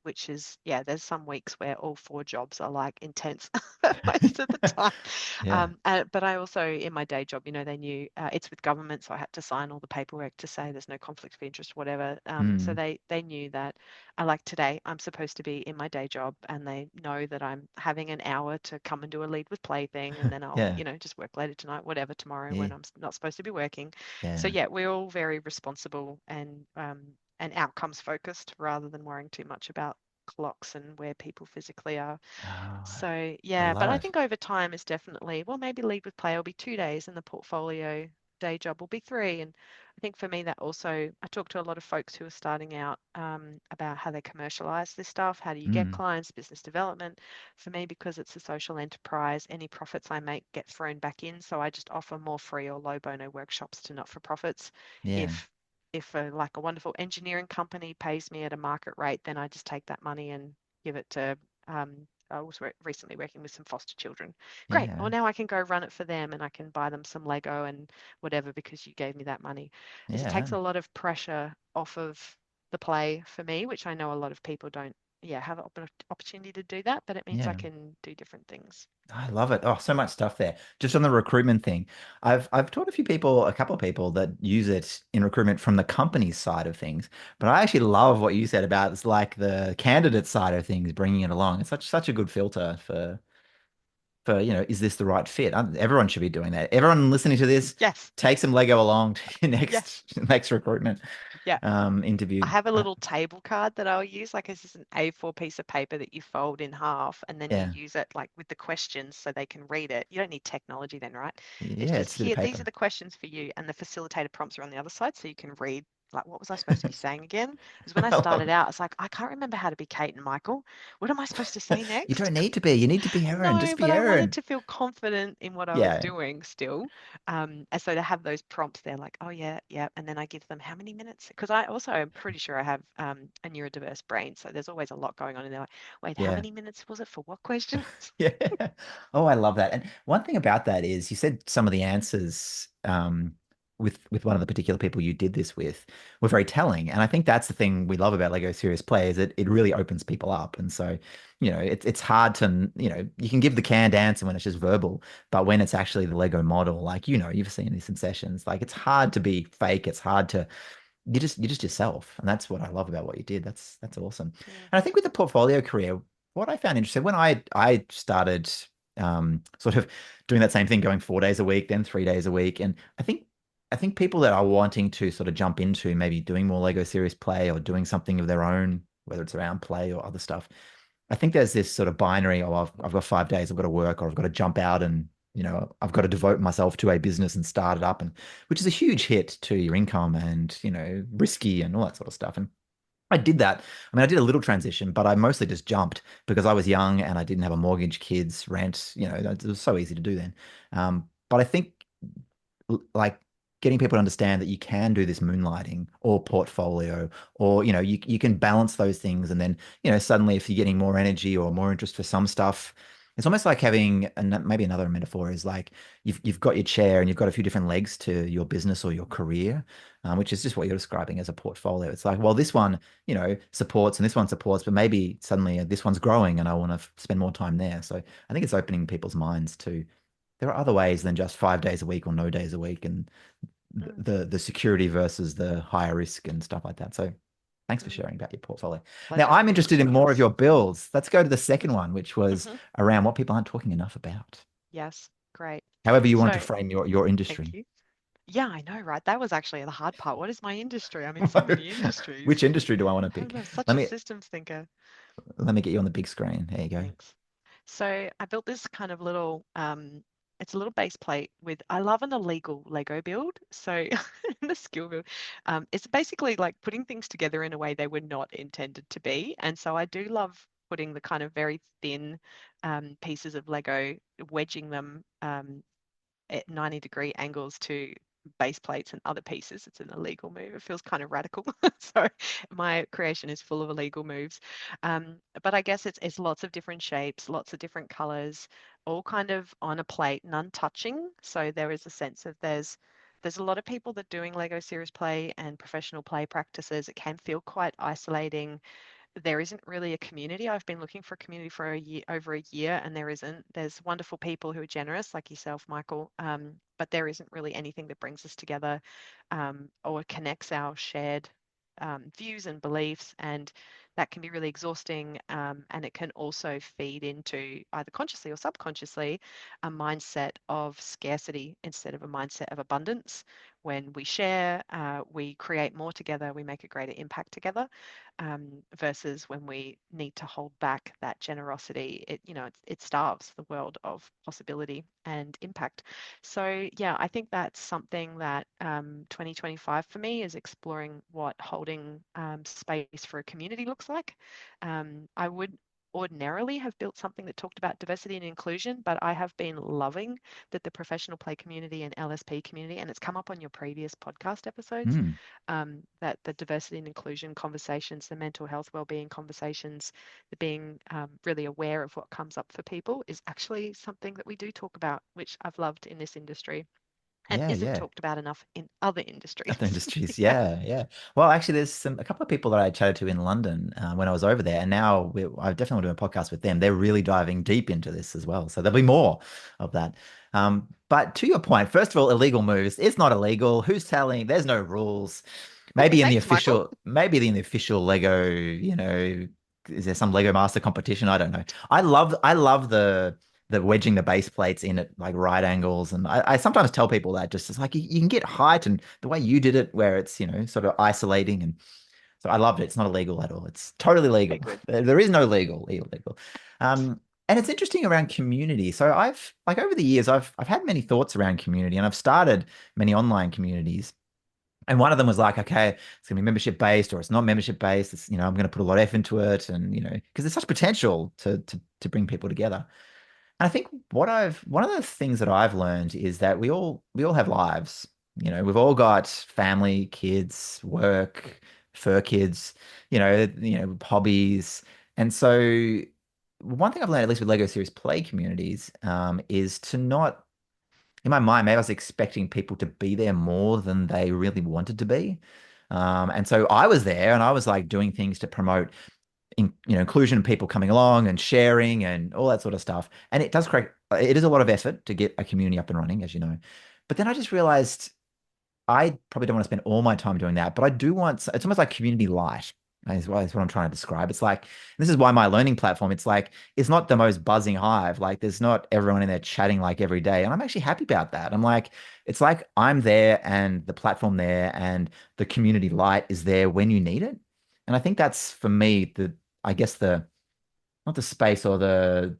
which is, yeah, there's some weeks where all four jobs are like intense most of the time. Yeah. But I also, in my day job, they knew it's with government, so I had to sign all the paperwork to say there's no conflict of interest, whatever. So Mm. they knew that, like today, I'm supposed to be in my day job, and they know that I'm having an hour to come and do a lead with play thing, and then I'll, Yeah. just work later tonight, whatever, tomorrow Yeah. when I'm not supposed to be working. So Yeah. yeah, we're all very responsible and outcomes focused rather than worrying too much about clocks and where people physically are. Oh, So I yeah, but love I it. think over time is definitely, well, maybe lead with play will be 2 days and the portfolio day job will be three. And I think for me that also, I talk to a lot of folks who are starting out about how they commercialize this stuff. How do you get Mm. clients, business development? For me, because it's a social enterprise, any profits I make get thrown back in. So I just offer more free or low bono workshops to not-for-profits. Yeah. If like a wonderful engineering company pays me at a market rate, then I just take that money and give it to I was recently working with some foster children. Great. Well, Yeah. now I can go run it for them and I can buy them some Lego and whatever because you gave me that money. It just Yeah. takes a lot of pressure off of the play for me, which I know a lot of people don't, yeah, have an opportunity to do that, but it means I Yeah. can do different things. I love it. Oh, so much stuff there. Just on the recruitment thing, I've taught a couple of people that use it in recruitment from the company side of things. But I actually love what you said about it's like the candidate side of things, bringing it along. It's such a good filter for is this the right fit? Everyone should be doing that. Everyone listening to this, Yes. take some Lego along to your Yes. next recruitment Yeah. I interview. have a little table card that I'll use, like it's just an A4 piece of paper that you fold in half and then you Yeah, use it like with the questions so they can read it. You don't need technology then, right? It's yeah, just it's a bit of here, these are paper. the questions for you, and the facilitated prompts are on the other side so you can read, like, what was I supposed to be saying again? Because when I I love started it. out, it's like, I can't remember how to be Kate and Michael. What am I supposed to say You next? don't need to be. You need to be Erin. No, Just but be I wanted Erin. to feel confident in what I was Yeah, doing still. And so to have those prompts, they're like, oh yeah, yeah. And then I give them how many minutes? Because I also am pretty sure I have a neurodiverse brain. So there's always a lot going on. And they're like, wait, how yeah. many minutes was it for what question? Yeah. Oh, I love that. And one thing about that is you said some of the answers with one of the particular people you did this with were very telling. And I think that's the thing we love about Lego Serious Play is it really opens people up. And so, it's hard to, you can give the canned answer when it's just verbal, but when it's actually the Lego model, like, you've seen this in sessions, like it's hard to be fake. It's hard to you're just yourself, and that's what I love about what you did. That's awesome. Mm, And I think with the portfolio career, what I found interesting when I started sort of doing that same thing, going 4 days a week, then 3 days a week, and I think people that are wanting to sort of jump into maybe doing more Lego Serious Play or doing something of their own, whether it's around play or other stuff. I think there's this sort of binary, oh, I've got 5 days, I've got to work, or I've got to jump out and I've got to devote myself to a business and start it up, and which is a huge hit to your income and risky and all that sort of stuff. And I did that. I mean, I did a little transition, but I mostly just jumped because I was young and I didn't have a mortgage, kids, rent. It was so easy to do then. But I think like getting people to understand that you can do this moonlighting or portfolio or you can balance those things, and then suddenly if you're getting more energy or more interest for some stuff, it's almost like having, and maybe another metaphor is like you've got your chair and you've got a few different legs to your business or your career, which is just what you're describing as a portfolio. It's like, well, this one supports and this one supports, but maybe suddenly this one's growing and I want to spend more time there. So I think it's opening people's minds to there are other ways than just 5 days a week or no days a week, and mm, the security versus the higher risk and stuff like that. So thanks for mm. sharing about your portfolio. Now Pleasure. I'm interested in more of your builds. Let's go to the second one, which was Hmm. around what people aren't talking enough about. Yes, great. However you want to So frame your thank industry. you. Yeah, I know, right? That was actually the hard part. What is my industry? I'm in so many Which industries. industry do I want to pick? I'm such Let a me systems thinker. let me get you on the big screen. There you go. Thanks. So I built this kind of little it's a little base plate with, I love an illegal Lego build. So the skill build, it's basically like putting things together in a way they were not intended to be. And so I do love putting the kind of very thin pieces of Lego, wedging them at 90-degree angles to base plates and other pieces. It's an illegal move. It feels kind of radical. So my creation is full of illegal moves. But I guess it's lots of different shapes, lots of different colors, all kind of on a plate, none touching. So there is a sense of there's a lot of people that are doing Lego series play and professional play practices. It can feel quite isolating. There isn't really a community. I've been looking for a community for a year, over a year, and there isn't. There's wonderful people who are generous, like yourself, Michael, but there isn't really anything that brings us together or connects our shared views and beliefs. And that can be really exhausting. And it can also feed into either consciously or subconsciously a mindset of scarcity instead of a mindset of abundance. When we share, we create more together, we make a greater impact together versus when we need to hold back that generosity, it starves the world of possibility and impact. So yeah, I think that's something that 2025 for me is exploring what holding space for a community looks like. I would ordinarily have built something that talked about diversity and inclusion, but I have been loving that the professional play community and LSP community, and it's come up on your previous podcast episodes, Mm. that the diversity and inclusion conversations, the mental health wellbeing conversations, the being really aware of what comes up for people is actually something that we do talk about, which I've loved in this industry and Yeah, isn't yeah. talked about enough in other industries. Other industries, Yeah. yeah, yeah. Well, actually, there's a couple of people that I chatted to in London when I was over there, and now I definitely want to do a podcast with them. They're really diving deep into this as well, so there'll be more of that. But to your point, first of all, illegal moves. It's not illegal. Who's telling? There's no rules. Thanks, Michael. Maybe in the official Lego, is there some Lego Master competition? I don't know. I love the wedging the base plates in at like right angles. And I sometimes tell people that just it's like you can get height and the way you did it, where it's, sort of isolating. And so I loved it. It's not illegal at all. It's totally Okay, legal. good. There is no illegal. And it's interesting around community. So I've like over the years, I've had many thoughts around community and I've started many online communities. And one of them was like, okay, it's going to be membership based or it's not membership based. It's, I'm going to put a lot of effort into it. And, because there's such potential to bring people together. And I think one of the things that I've learned is that we all have lives. We've all got family, kids, work, fur kids, hobbies. And so one thing I've learned, at least with Lego Series Play communities, is to not, in my mind, maybe I was expecting people to be there more than they really wanted to be. And so I was there and I was like doing things to promote inclusion and people coming along and sharing and all that sort of stuff. And it is a lot of effort to get a community up and running, as you know. But then I just realized I probably don't want to spend all my time doing that, but I do want, it's almost like community light is what I'm trying to describe. It's like, this is why my learning platform, it's like, it's not the most buzzing hive. Like there's not everyone in there chatting like every day. And I'm actually happy about that. I'm like, it's like I'm there and the platform there and the community light is there when you need it. And I think that's for me, I guess not the space or the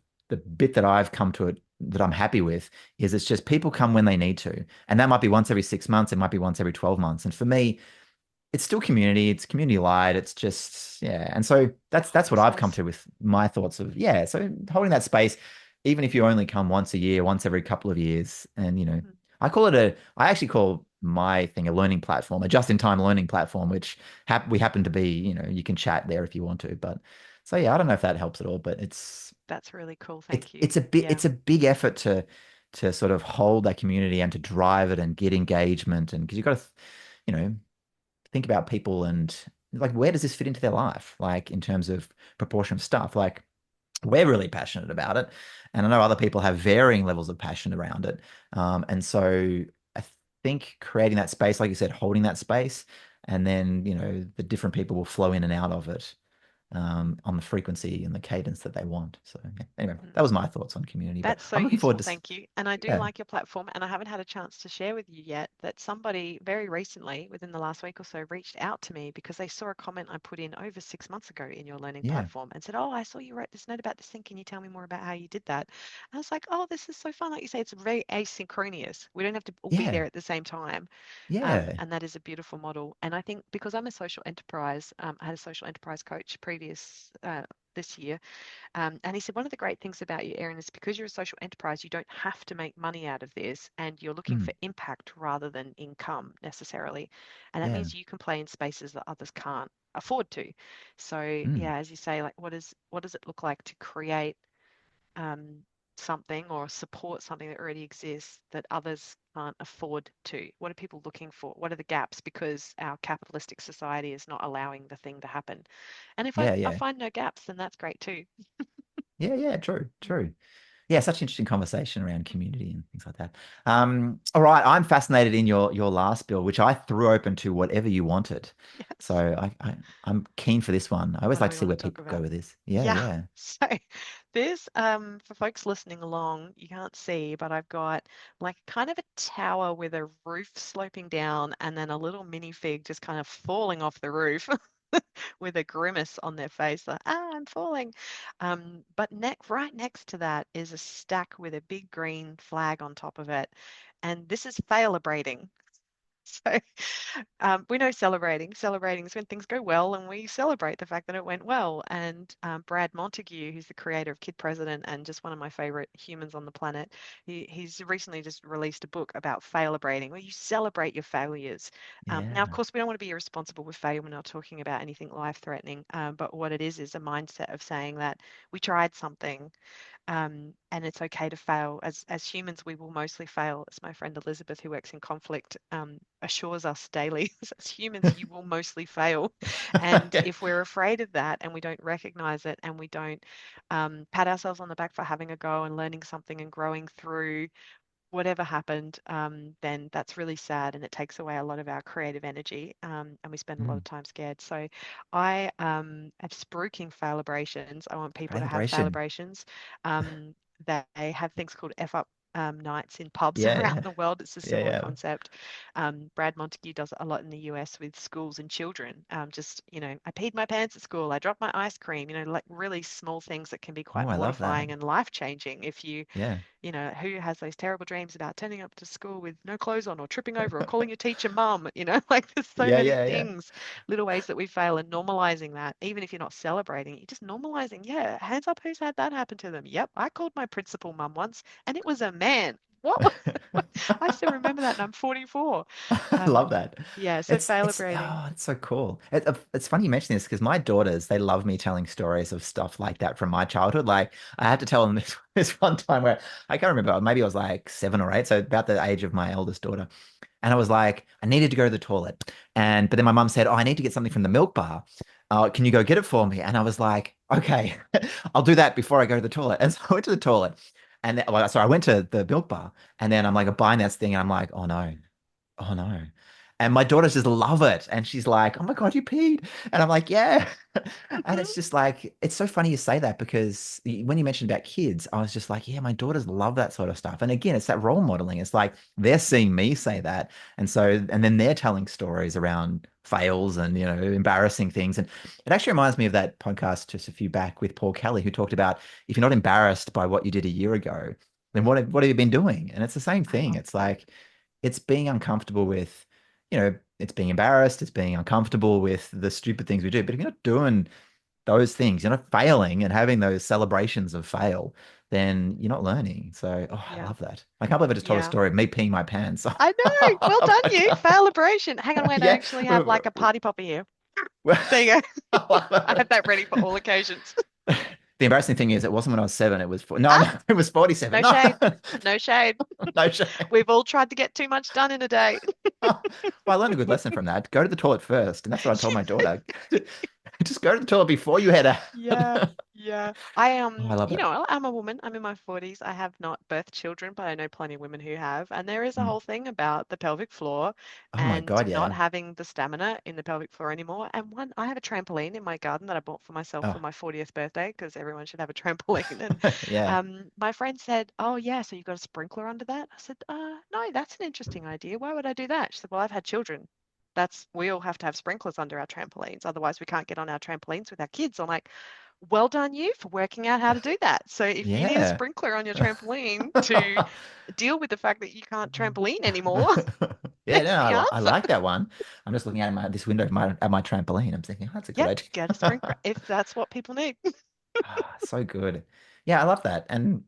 bit that I've come to it that I'm happy with is it's just people come when they need to. And that might be once every 6 months, it might be once every 12 months. And for me, it's still community, it's community light, it's just, yeah. And so That that's holding what I've come space. to with my thoughts of, yeah. So holding that space, even if you only come once a year, once every couple of years, and Mhm. I actually call my thing a learning platform, a just-in-time learning platform, which we happen to be, you can chat there if you want to. But so yeah, I don't know if that helps at all, but That's really cool. it's Thank you. it's a bit Yeah. it's a big effort to sort of hold that community and to drive it and get engagement, and because you've got to, you know, think about people and like where does this fit into their life, like in terms of proportion of stuff. Like we're really passionate about it, and I know other people have varying levels of passion around it. And so I think creating that space, like you said, holding that space, and then the different people will flow in and out of it. on the frequency and the cadence that they want. So yeah. Anyway, that Mm. was my thoughts on community. But That's so I'm looking forward useful, to thank you. And I do yeah, like your platform, and I haven't had a chance to share with you yet that somebody very recently, within the last week or so, reached out to me because they saw a comment I put in over 6 months ago in your learning yeah, platform and said, "Oh, I saw you wrote this note about this thing. Can you tell me more about how you did that?" And I was like, "Oh, this is so fun." Like you say, it's very asynchronous. We don't have to all be yeah, there at the same time. yeah. And that is a beautiful model. And I think because I'm a social enterprise, I had a social enterprise coach previous this year. And he said, one of the great things about you, Erin, is because you're a social enterprise, you don't have to make money out of this and you're looking Mm, for impact rather than income necessarily. And that yeah. means you can play in spaces that others can't afford to. So Mm, yeah, as you say, like what does it look like to create um, something or support something that already exists that others can't afford to? What are people looking for? What are the gaps? Because our capitalistic society is not allowing the thing to happen. And if yeah, I yeah. find no gaps, then that's great too. Yeah, yeah, true, Mm. true. Yeah, such an interesting conversation around community and things like that. All right, I'm fascinated in your last bill, which I threw open to whatever you wanted. So Yes. I'm keen for this one. I always What do like to we see want where to talk people go about? with this. Yeah, Yeah. yeah, So this, for folks listening along, you can't see, but I've got like kind of a tower with a roof sloping down and then a little minifig just kind of falling off the roof with a grimace on their face, like, I'm falling. But right next to that is a stack with a big green flag on top of it. And this is fail-a-brating. So we know celebrating. Celebrating is when things go well and we celebrate the fact that it went well. And Brad Montague, who's the creator of Kid President and just one of my favorite humans on the planet, he's recently just released a book about celebrating, where you celebrate your failures. Now, of yeah. course, we don't want to be irresponsible with failure. We're not talking about anything life-threatening. But what it is a mindset of saying that we tried something and it's okay to fail. As humans, we will mostly fail. As my friend Elizabeth, who works in conflict, assures us daily, as humans, you will mostly fail. And Yeah. if we're afraid of that and we don't recognize it and we don't pat ourselves on the back for having a go and learning something and growing through whatever happened, then that's really sad and it takes away a lot of our creative energy and we spend a lot Mm, of time scared. So I am spruiking fail-a-brations. I want people to have celebration. fail-a-brations. They have things called F up nights in pubs Yeah, around yeah, the world. It's a yeah, similar yeah. concept. Brad Montague does it a lot in the US with schools and children. Just, I peed my pants at school. I dropped my ice cream, like really small things that can be Oh, quite I love that. mortifying and life-changing if Yeah, who has those terrible dreams about turning up to school with no clothes on or tripping over or calling your teacher mum, like there's so yeah, many yeah, yeah. things, little ways that we fail and normalizing that, even if you're not celebrating, you're just normalizing, yeah, hands up who's had that happen to them. Yep, I called my principal mum once and it was a man. What was I still remember that and I'm 44. I love Um, that. yeah, so It's celebrating. oh, it's so cool. It's funny you mention this because my daughters they love me telling stories of stuff like that from my childhood. Like I had to tell them this this one time where I can't remember, maybe I was like 7 or 8, so about the age of my eldest daughter. And I was like, I needed to go to the toilet, and but then my mum said, "Oh, I need to get something from the milk bar. Can you go get it for me?" And I was like, "Okay, I'll do that before I go to the toilet." And so I went to the toilet, and then, well, sorry, I went to the milk bar, and then I'm like buying that thing, and I'm like, "Oh no." Oh no. And my daughters just love it. And she's like, oh my God, you peed. And I'm like, yeah. And Mhm. it's just like, it's so funny you say that because when you mentioned about kids, I was just like, yeah, my daughters love that sort of stuff. And again, it's that role modeling. It's like they're seeing me say that. And so, and then they're telling stories around fails and, embarrassing things. And it actually reminds me of that podcast just a few back with Paul Kelly, who talked about if you're not embarrassed by what you did a year ago, then what have you been doing? And it's the same I thing. love It's that. like, it's being uncomfortable with, it's being embarrassed, it's being uncomfortable with the stupid things we do. But if you're not doing those things, you're not failing and having those celebrations of fail, then you're not learning. So, oh, I Yeah. love that. I can't believe I just told a Yeah. story of me peeing my pants on I know. a Well done, you. podcast. Celebration. Hang on, wait. I Yeah. actually have like a party popper here. Well, There you go. I love I have it. that ready for all occasions. The embarrassing thing is, it wasn't when I was 7. It was no, Ah, no, it was 47. no No, shade. No shade. no shame. We've all tried to get too much done in a day. Well, I learned a good lesson from that. Go to the toilet first, and that's what I told my daughter. Just go to the toilet before you head Yeah. out. Yeah. Oh, I love it. I'm a woman. I'm in my 40s. I have not birthed children, but I know plenty of women who have. And there is a Mm. whole thing about the pelvic floor Oh my and God, not yeah. having the stamina in the pelvic floor anymore. And I have a trampoline in my garden that I bought for myself for Oh, my 40th birthday because everyone should have a trampoline. And yeah. my friend said, "Oh yeah, so you got a sprinkler under that?" I said, no, that's an interesting idea. Why would I do that?" She said, "Well, I've had children. We all have to have sprinklers under our trampolines. Otherwise, we can't get on our trampolines with our kids." I'm like, well done you for working out how to do that. So if you need a Yeah. sprinkler on your trampoline to deal with the fact that you can't trampoline anymore, Yeah, there's no, the I answer. like that one. I'm just looking at this window of at my trampoline. I'm thinking, oh, that's a good Yep, idea. get a sprinkler if that's what people need. Ah, so good. Yeah, I love that. And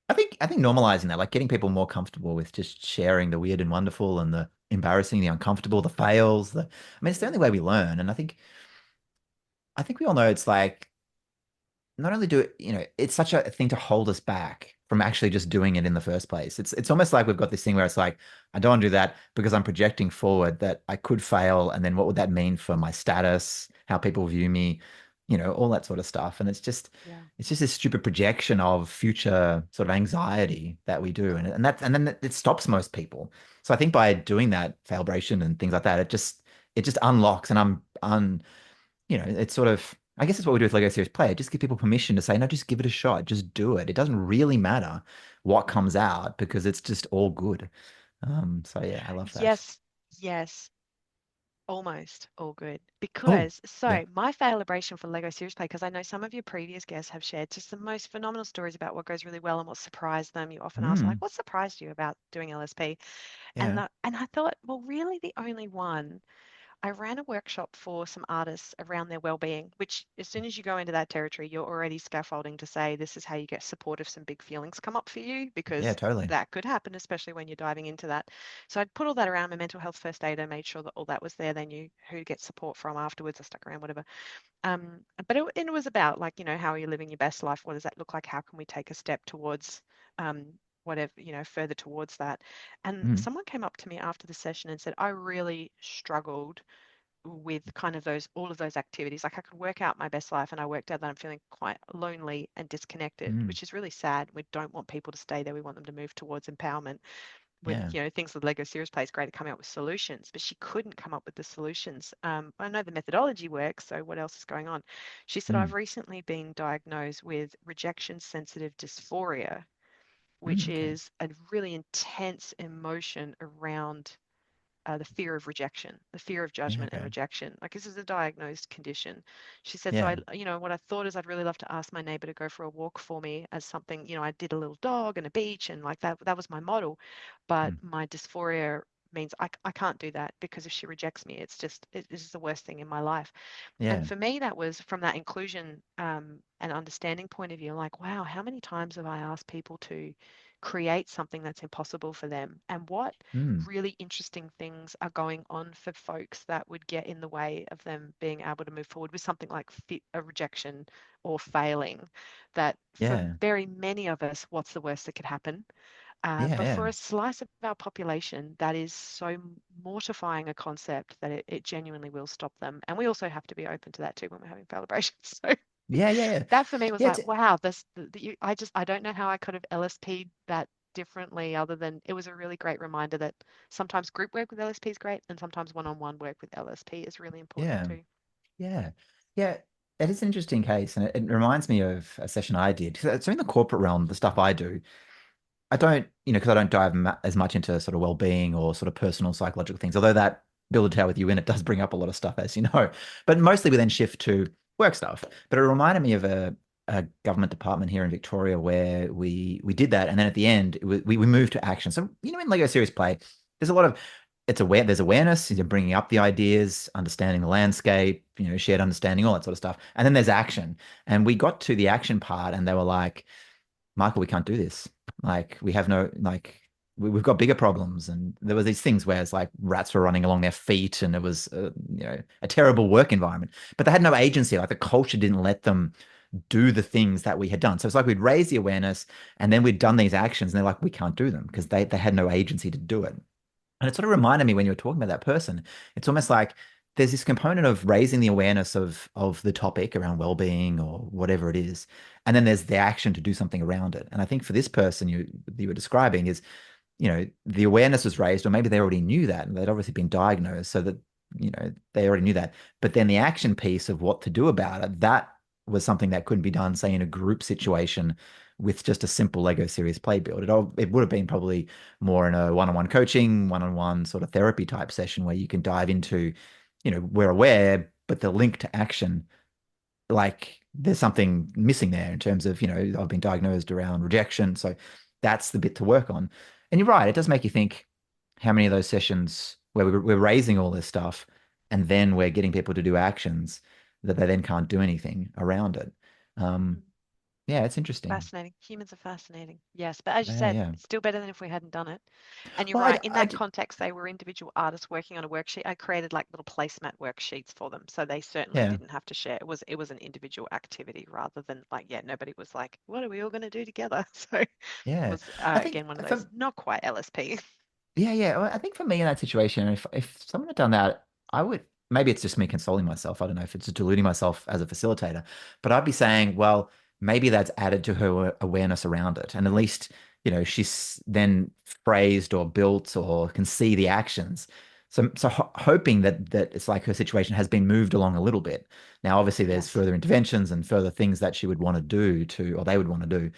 I think normalizing that, like getting people more comfortable with just sharing the weird and wonderful and the embarrassing, the uncomfortable, the fails, I mean, it's the only way Mm, we learn. And I think we all know it's like not only do it, it's such a thing to hold us back from actually just doing it in the first place. It's almost like we've got this thing where it's like, I don't want to do that because I'm projecting forward that I could fail, and then what would that mean for my status, how people view me, all that sort of stuff. And yeah. it's just this stupid projection of future sort of anxiety that we do, and then it stops most people. So I think by doing that failbration and things like that, it just unlocks, and it's sort of, I guess it's what we do with Lego Serious Play. Just give people permission to say, no, just give it a shot. Just do it. It doesn't really matter what comes out because it's just all good. So yeah, I love that. Yes, yes. Almost all good. Oh, Because, yeah. so my failibration for Lego Series Play, because I know some of your previous guests have shared just the most phenomenal stories about what goes really well and what surprised them. You often ask, like, Mm, what surprised you about doing LSP? yeah. And I thought, well, really the only one I ran a workshop for some artists around their well-being, which as soon as you go into that territory, you're already scaffolding to say this is how you get support if some big feelings come up for you, Yeah, because totally. that could happen, especially when you're diving into that. So I'd put all that around my mental health first aider, made sure that all that was there. They knew who to get support from afterwards. I stuck around, whatever. But it was about like, how are you living your best life? What does that look like? How can we take a step towards um, whatever, further towards that? And Mm, someone came up to me after the session and said, I really struggled with kind of all of those activities. Like I could work out my best life and I worked out that I'm feeling quite lonely and disconnected, mm, which is really sad. We don't want people to stay there. We want them to move towards empowerment with, yeah. things that Lego Series Play is great at coming up with solutions, but she couldn't come up with the solutions. I know the methodology works, so what else is going on? She said, I've Mm, recently been diagnosed with rejection sensitive dysphoria, which okay. is a really intense emotion around the fear of rejection, the fear of Yeah, judgment and okay. rejection. Like this is a diagnosed condition. She said, so Yeah. what I thought is I'd really love to ask my neighbor to go for a walk for me as something, I did a little dog and a beach and like that was my model. But Mm, my dysphoria means I can't do that because if she rejects me, it is the worst thing in my life. And yeah. for me, that was from that inclusion and understanding point of view, like, wow, how many times have I asked people to create something that's impossible for them? And what Mm, really interesting things are going on for folks that would get in the way of them being able to move forward with something like a rejection or failing? That for yeah. very many of us, what's the worst that could happen? Yeah, But yeah. for a slice of our population, that is so mortifying a concept that it genuinely will stop them. And we also have to be open to that too when we're having celebrations. So Yeah, yeah, yeah. that for me was Yeah, like, wow, I don't know how I could have LSP'd that differently other than it was a really great reminder that sometimes group work with LSP is great and sometimes one-on-one work with LSP is really important yeah. too. Yeah. Yeah. That is an interesting case. And it reminds me of a session I did. So in the corporate realm, the stuff I do, I don't, because I don't dive as much into sort of well-being or sort of personal psychological things, although that build a tower with you in it does bring up a lot of stuff, as you know. But mostly we then shift to work stuff. But it reminded me of a government department here in Victoria where we did that, and then at the end we moved to action. So in Lego Series Play, there's a lot of there's awareness, bringing up the ideas, understanding the landscape, shared understanding, all that sort of stuff, and then there's action. And we got to the action part, and they were like, Michael, we can't do this. Like, we have no, like, we've got bigger problems. And there were these things where it's like rats were running along their feet and it was, a terrible work environment. But they had no agency. Like, the culture didn't let them do the things that we had done. So it's like we'd raised the awareness and then we'd done these actions and they're like, we can't do them because they had no agency to do it. And it sort of reminded me when you were talking about that person, it's almost like there's this component of raising the awareness of the topic around well-being or whatever it is, and then there's the action to do something around it. And I think for this person you were describing is, the awareness was raised, or maybe they already knew that, and they'd obviously been diagnosed, so that, they already knew that. But then the action piece of what to do about it, that was something that couldn't be done, say, in a group situation with just a simple Lego series play build. It would have been probably more in a one-on-one coaching, one-on-one sort of therapy type session where you can dive into, we're aware, but the link to action, like there's something missing there in terms of, I've been diagnosed around rejection. So that's the bit to work on. And you're right, it does make you think how many of those sessions where we're raising all this stuff and then we're getting people to do actions that they then can't do anything around it. Um, Mm. yeah, it's interesting. Fascinating. Humans are fascinating. Yes, but as you Yeah, said, yeah. it's still better than if we hadn't done it. And you're Well, right. In that context, they were individual artists working on a worksheet. I created like little placemat worksheets for them, so they certainly yeah, didn't have to share. It was an individual activity rather than like, yeah, nobody was like, what are we all going to do together? So it yeah. was I think again one of those for not quite LSP. Yeah, yeah. Well, I think for me in that situation, if someone had done that, I would, maybe it's just me consoling myself. I don't know if it's deluding myself as a facilitator, but I'd be saying, well, maybe that's added to her awareness around it. And at least, she's then phrased or built or can see the actions. So hoping that it's like her situation has been moved along a little bit. Now, obviously, there's Yes, further interventions and further things that she would want to do to, or they would want to do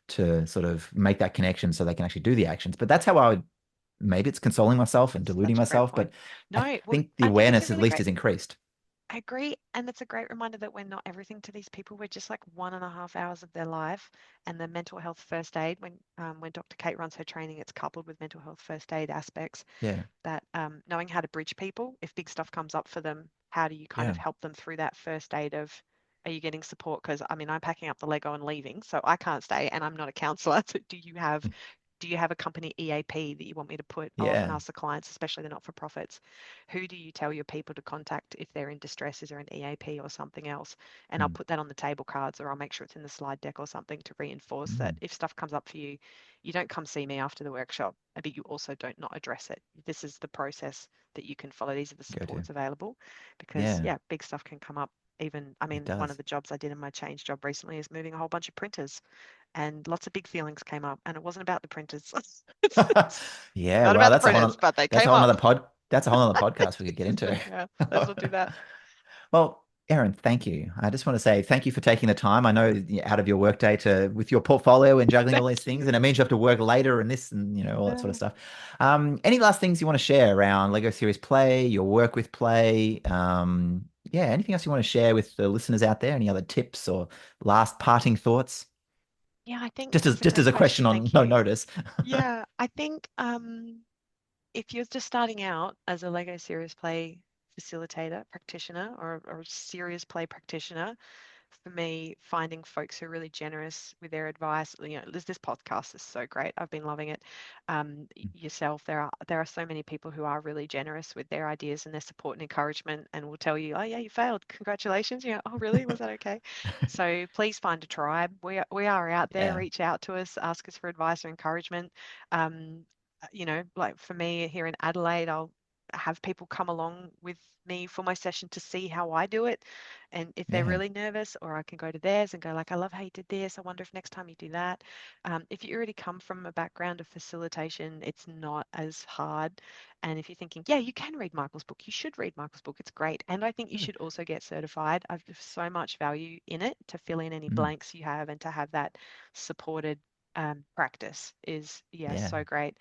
to sort of make that connection so they can actually do the actions. But that's how I would, maybe it's consoling myself and that's deluding such a great myself, point. but I No, well, think the I think it's a awareness at really least great. is increased. I agree, and it's a great reminder that we're not everything to these people. We're just like 1.5 hours of their life, and the mental health first aid. When Dr. Kate runs her training, it's coupled with mental health first aid aspects. Yeah, That knowing how to bridge people, if big stuff comes up for them, how do you kind yeah, of help them through that first aid of, are you getting support? Because I mean, I'm packing up the Lego and leaving, so I can't stay, and I'm not a counselor. So do you have a company EAP that you want me to put? I'll often yeah, ask the clients, especially the not-for-profits, who do you tell your people to contact if they're in distress? Is there an EAP or something else? And I'll mm, put that on the table cards, or I'll make sure it's in the slide deck or something to reinforce that mm, if stuff comes up for you, you don't come see me after the workshop, but you also don't not address it. This is the process that you can follow. These are the go to. supports available because, Yeah, yeah, big stuff can come up. Even, I it mean, one of does. the jobs I did in my change job recently is moving a whole bunch of printers, and lots of big feelings came up, and it wasn't about the printers. It's Yeah, not well, about the printers, but they that's a came whole up. nother that's a whole nother podcast we could get into. Yeah, let's not do that. Well, Erin, thank you. I just want to say thank you for taking the time. I know out of your workday to with your portfolio and juggling all Thank these things, you. and it means you have to work later and this and all that sort of stuff. Any last things you want to share around Lego Series Play, your work with Play? Yeah, anything else you want to share with the listeners out there? Any other tips or last parting thoughts? Yeah, I think Just as it's a just great as a question question. on Thank no you. notice. Yeah, I think if you're just starting out as a Lego Serious Play facilitator, practitioner, or a serious play practitioner, for me, finding folks who are really generous with their advice. This podcast is so great. I've been loving it. Yourself, there are so many people who are really generous with their ideas and their support and encouragement, and will tell you, "Oh yeah, you failed. Congratulations." Oh really? Was that okay? So please find a tribe. We are out there. Yeah. Reach out to us. Ask us for advice or encouragement. Um, like for me here in Adelaide, I'll have people come along with me for my session to see how I do it. And if they're Yeah. really nervous, or I can go to theirs and go like, I love how you did this. I wonder if next time you do that. If you already come from a background of facilitation, it's not as hard. And if you're thinking, yeah, you can read Michael's book, you should read Michael's book. It's great. And I think you Good. should also get certified. I've so much value in it to fill in any Mm, blanks you have and to have that supported practice is, yeah, yeah. so great.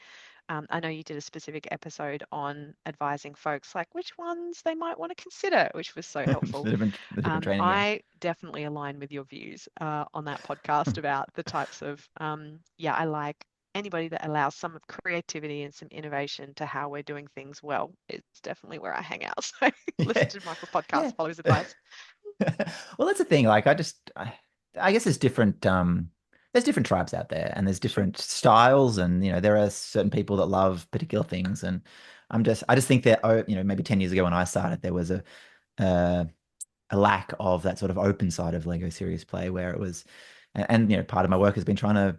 I know you did a specific episode on advising folks like which ones they might want to consider, which was so helpful. The different training, yeah. I definitely align with your views on that podcast about the types of, yeah, I like anybody that allows some creativity and some innovation to how we're doing things well. It's definitely where I hang out. So listen Yeah. to Michael's Yeah. podcast, follow his advice. Well, that's the thing. Like, I guess there's different tribes out there, and there's Sure. different styles, and there are certain people that love particular things, and I just think that, maybe 10 years ago when I started, there was uh, a lack of that sort of open side of Lego Serious Play where it was, and part of my work has been trying to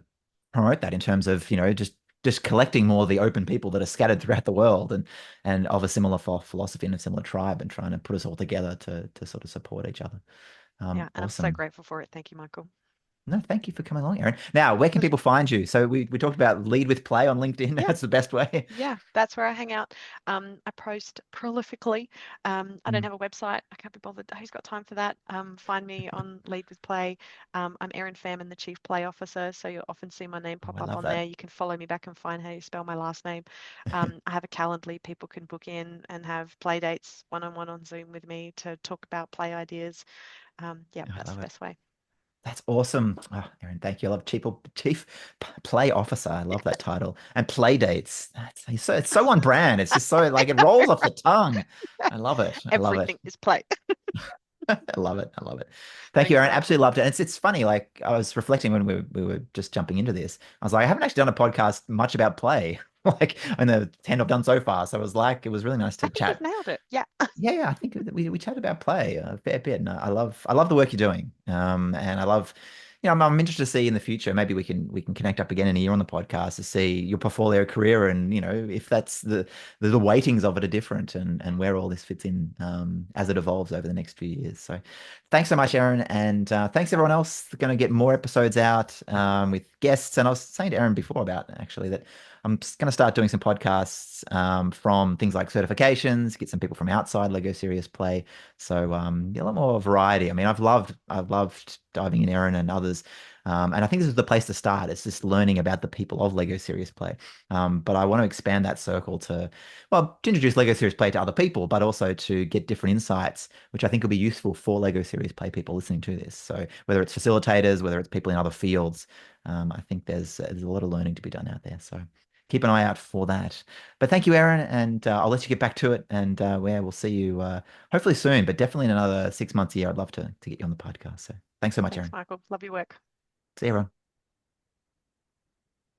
promote that in terms of, just just collecting more of the open people that are scattered throughout the world and of a similar philosophy and a similar tribe and trying to put us all together to sort of support each other. Yeah, and I'm so Awesome. grateful for it. Thank you, Michael. No, thank you for coming along, Erin. Now, where can people find you? So we talked about lead with play on LinkedIn. Yeah, That's the best way. yeah, that's where I hang out. I post prolifically. I don't Mm, have a website. I can't be bothered. Who's got time for that? Find me on Lead with Play. I'm Erin Faehrmann, the Chief Play Officer, so you'll often see my name oh, pop I up love on that. there. You can follow me back and find how you spell my last name. I have a Calendly people can book in and have play dates one-on-one on Zoom with me to talk about play ideas. Yeah, I that's love the it. best way. That's awesome. Oh, Erin, thank you. I love Play Officer. I love that title. And Play Dates. It's so on brand. It's just so like it rolls off the tongue. I love it. I love it. Everything is play. I love it. I love it. Thank you, Thanks, Aaron. Michael. Absolutely loved it. And it's funny. Like I was reflecting when we were just jumping into this. I was like, I haven't actually done a podcast much about play, like in the 10 I've done so far. So it was like it was really nice I to think you've chat. nailed it. Yeah. Yeah, I think we chatted about play a fair bit, and I love the work you're doing. And I love, I'm interested to see in the future. Maybe we can connect up again in a year on the podcast to see your portfolio career, and if that's the weightings of it are different, and where all this fits in as it evolves over the next few years. So, thanks so much, Aaron, and thanks everyone else. Going to get more episodes out with guests, and I was saying to Aaron before about actually that. I'm going to start doing some podcasts from things like certifications, get some people from outside Lego Serious Play. So a lot more variety. I mean, I've loved diving in Erin and others. And I think this is the place to start. It's just learning about the people of Lego Serious Play. But I want to expand that circle to introduce Lego Serious Play to other people, but also to get different insights, which I think will be useful for Lego Serious Play people listening to this. So whether it's facilitators, whether it's people in other fields, I think there's a lot of learning to be done out there. So keep an eye out for that. But thank you, Aaron, and I'll let you get back to it. And we'll see you hopefully soon, but definitely in another 6 months a year. I'd love to get you on the podcast. So thanks so much, Thanks, Aaron. Michael. Love your work. See you, everyone.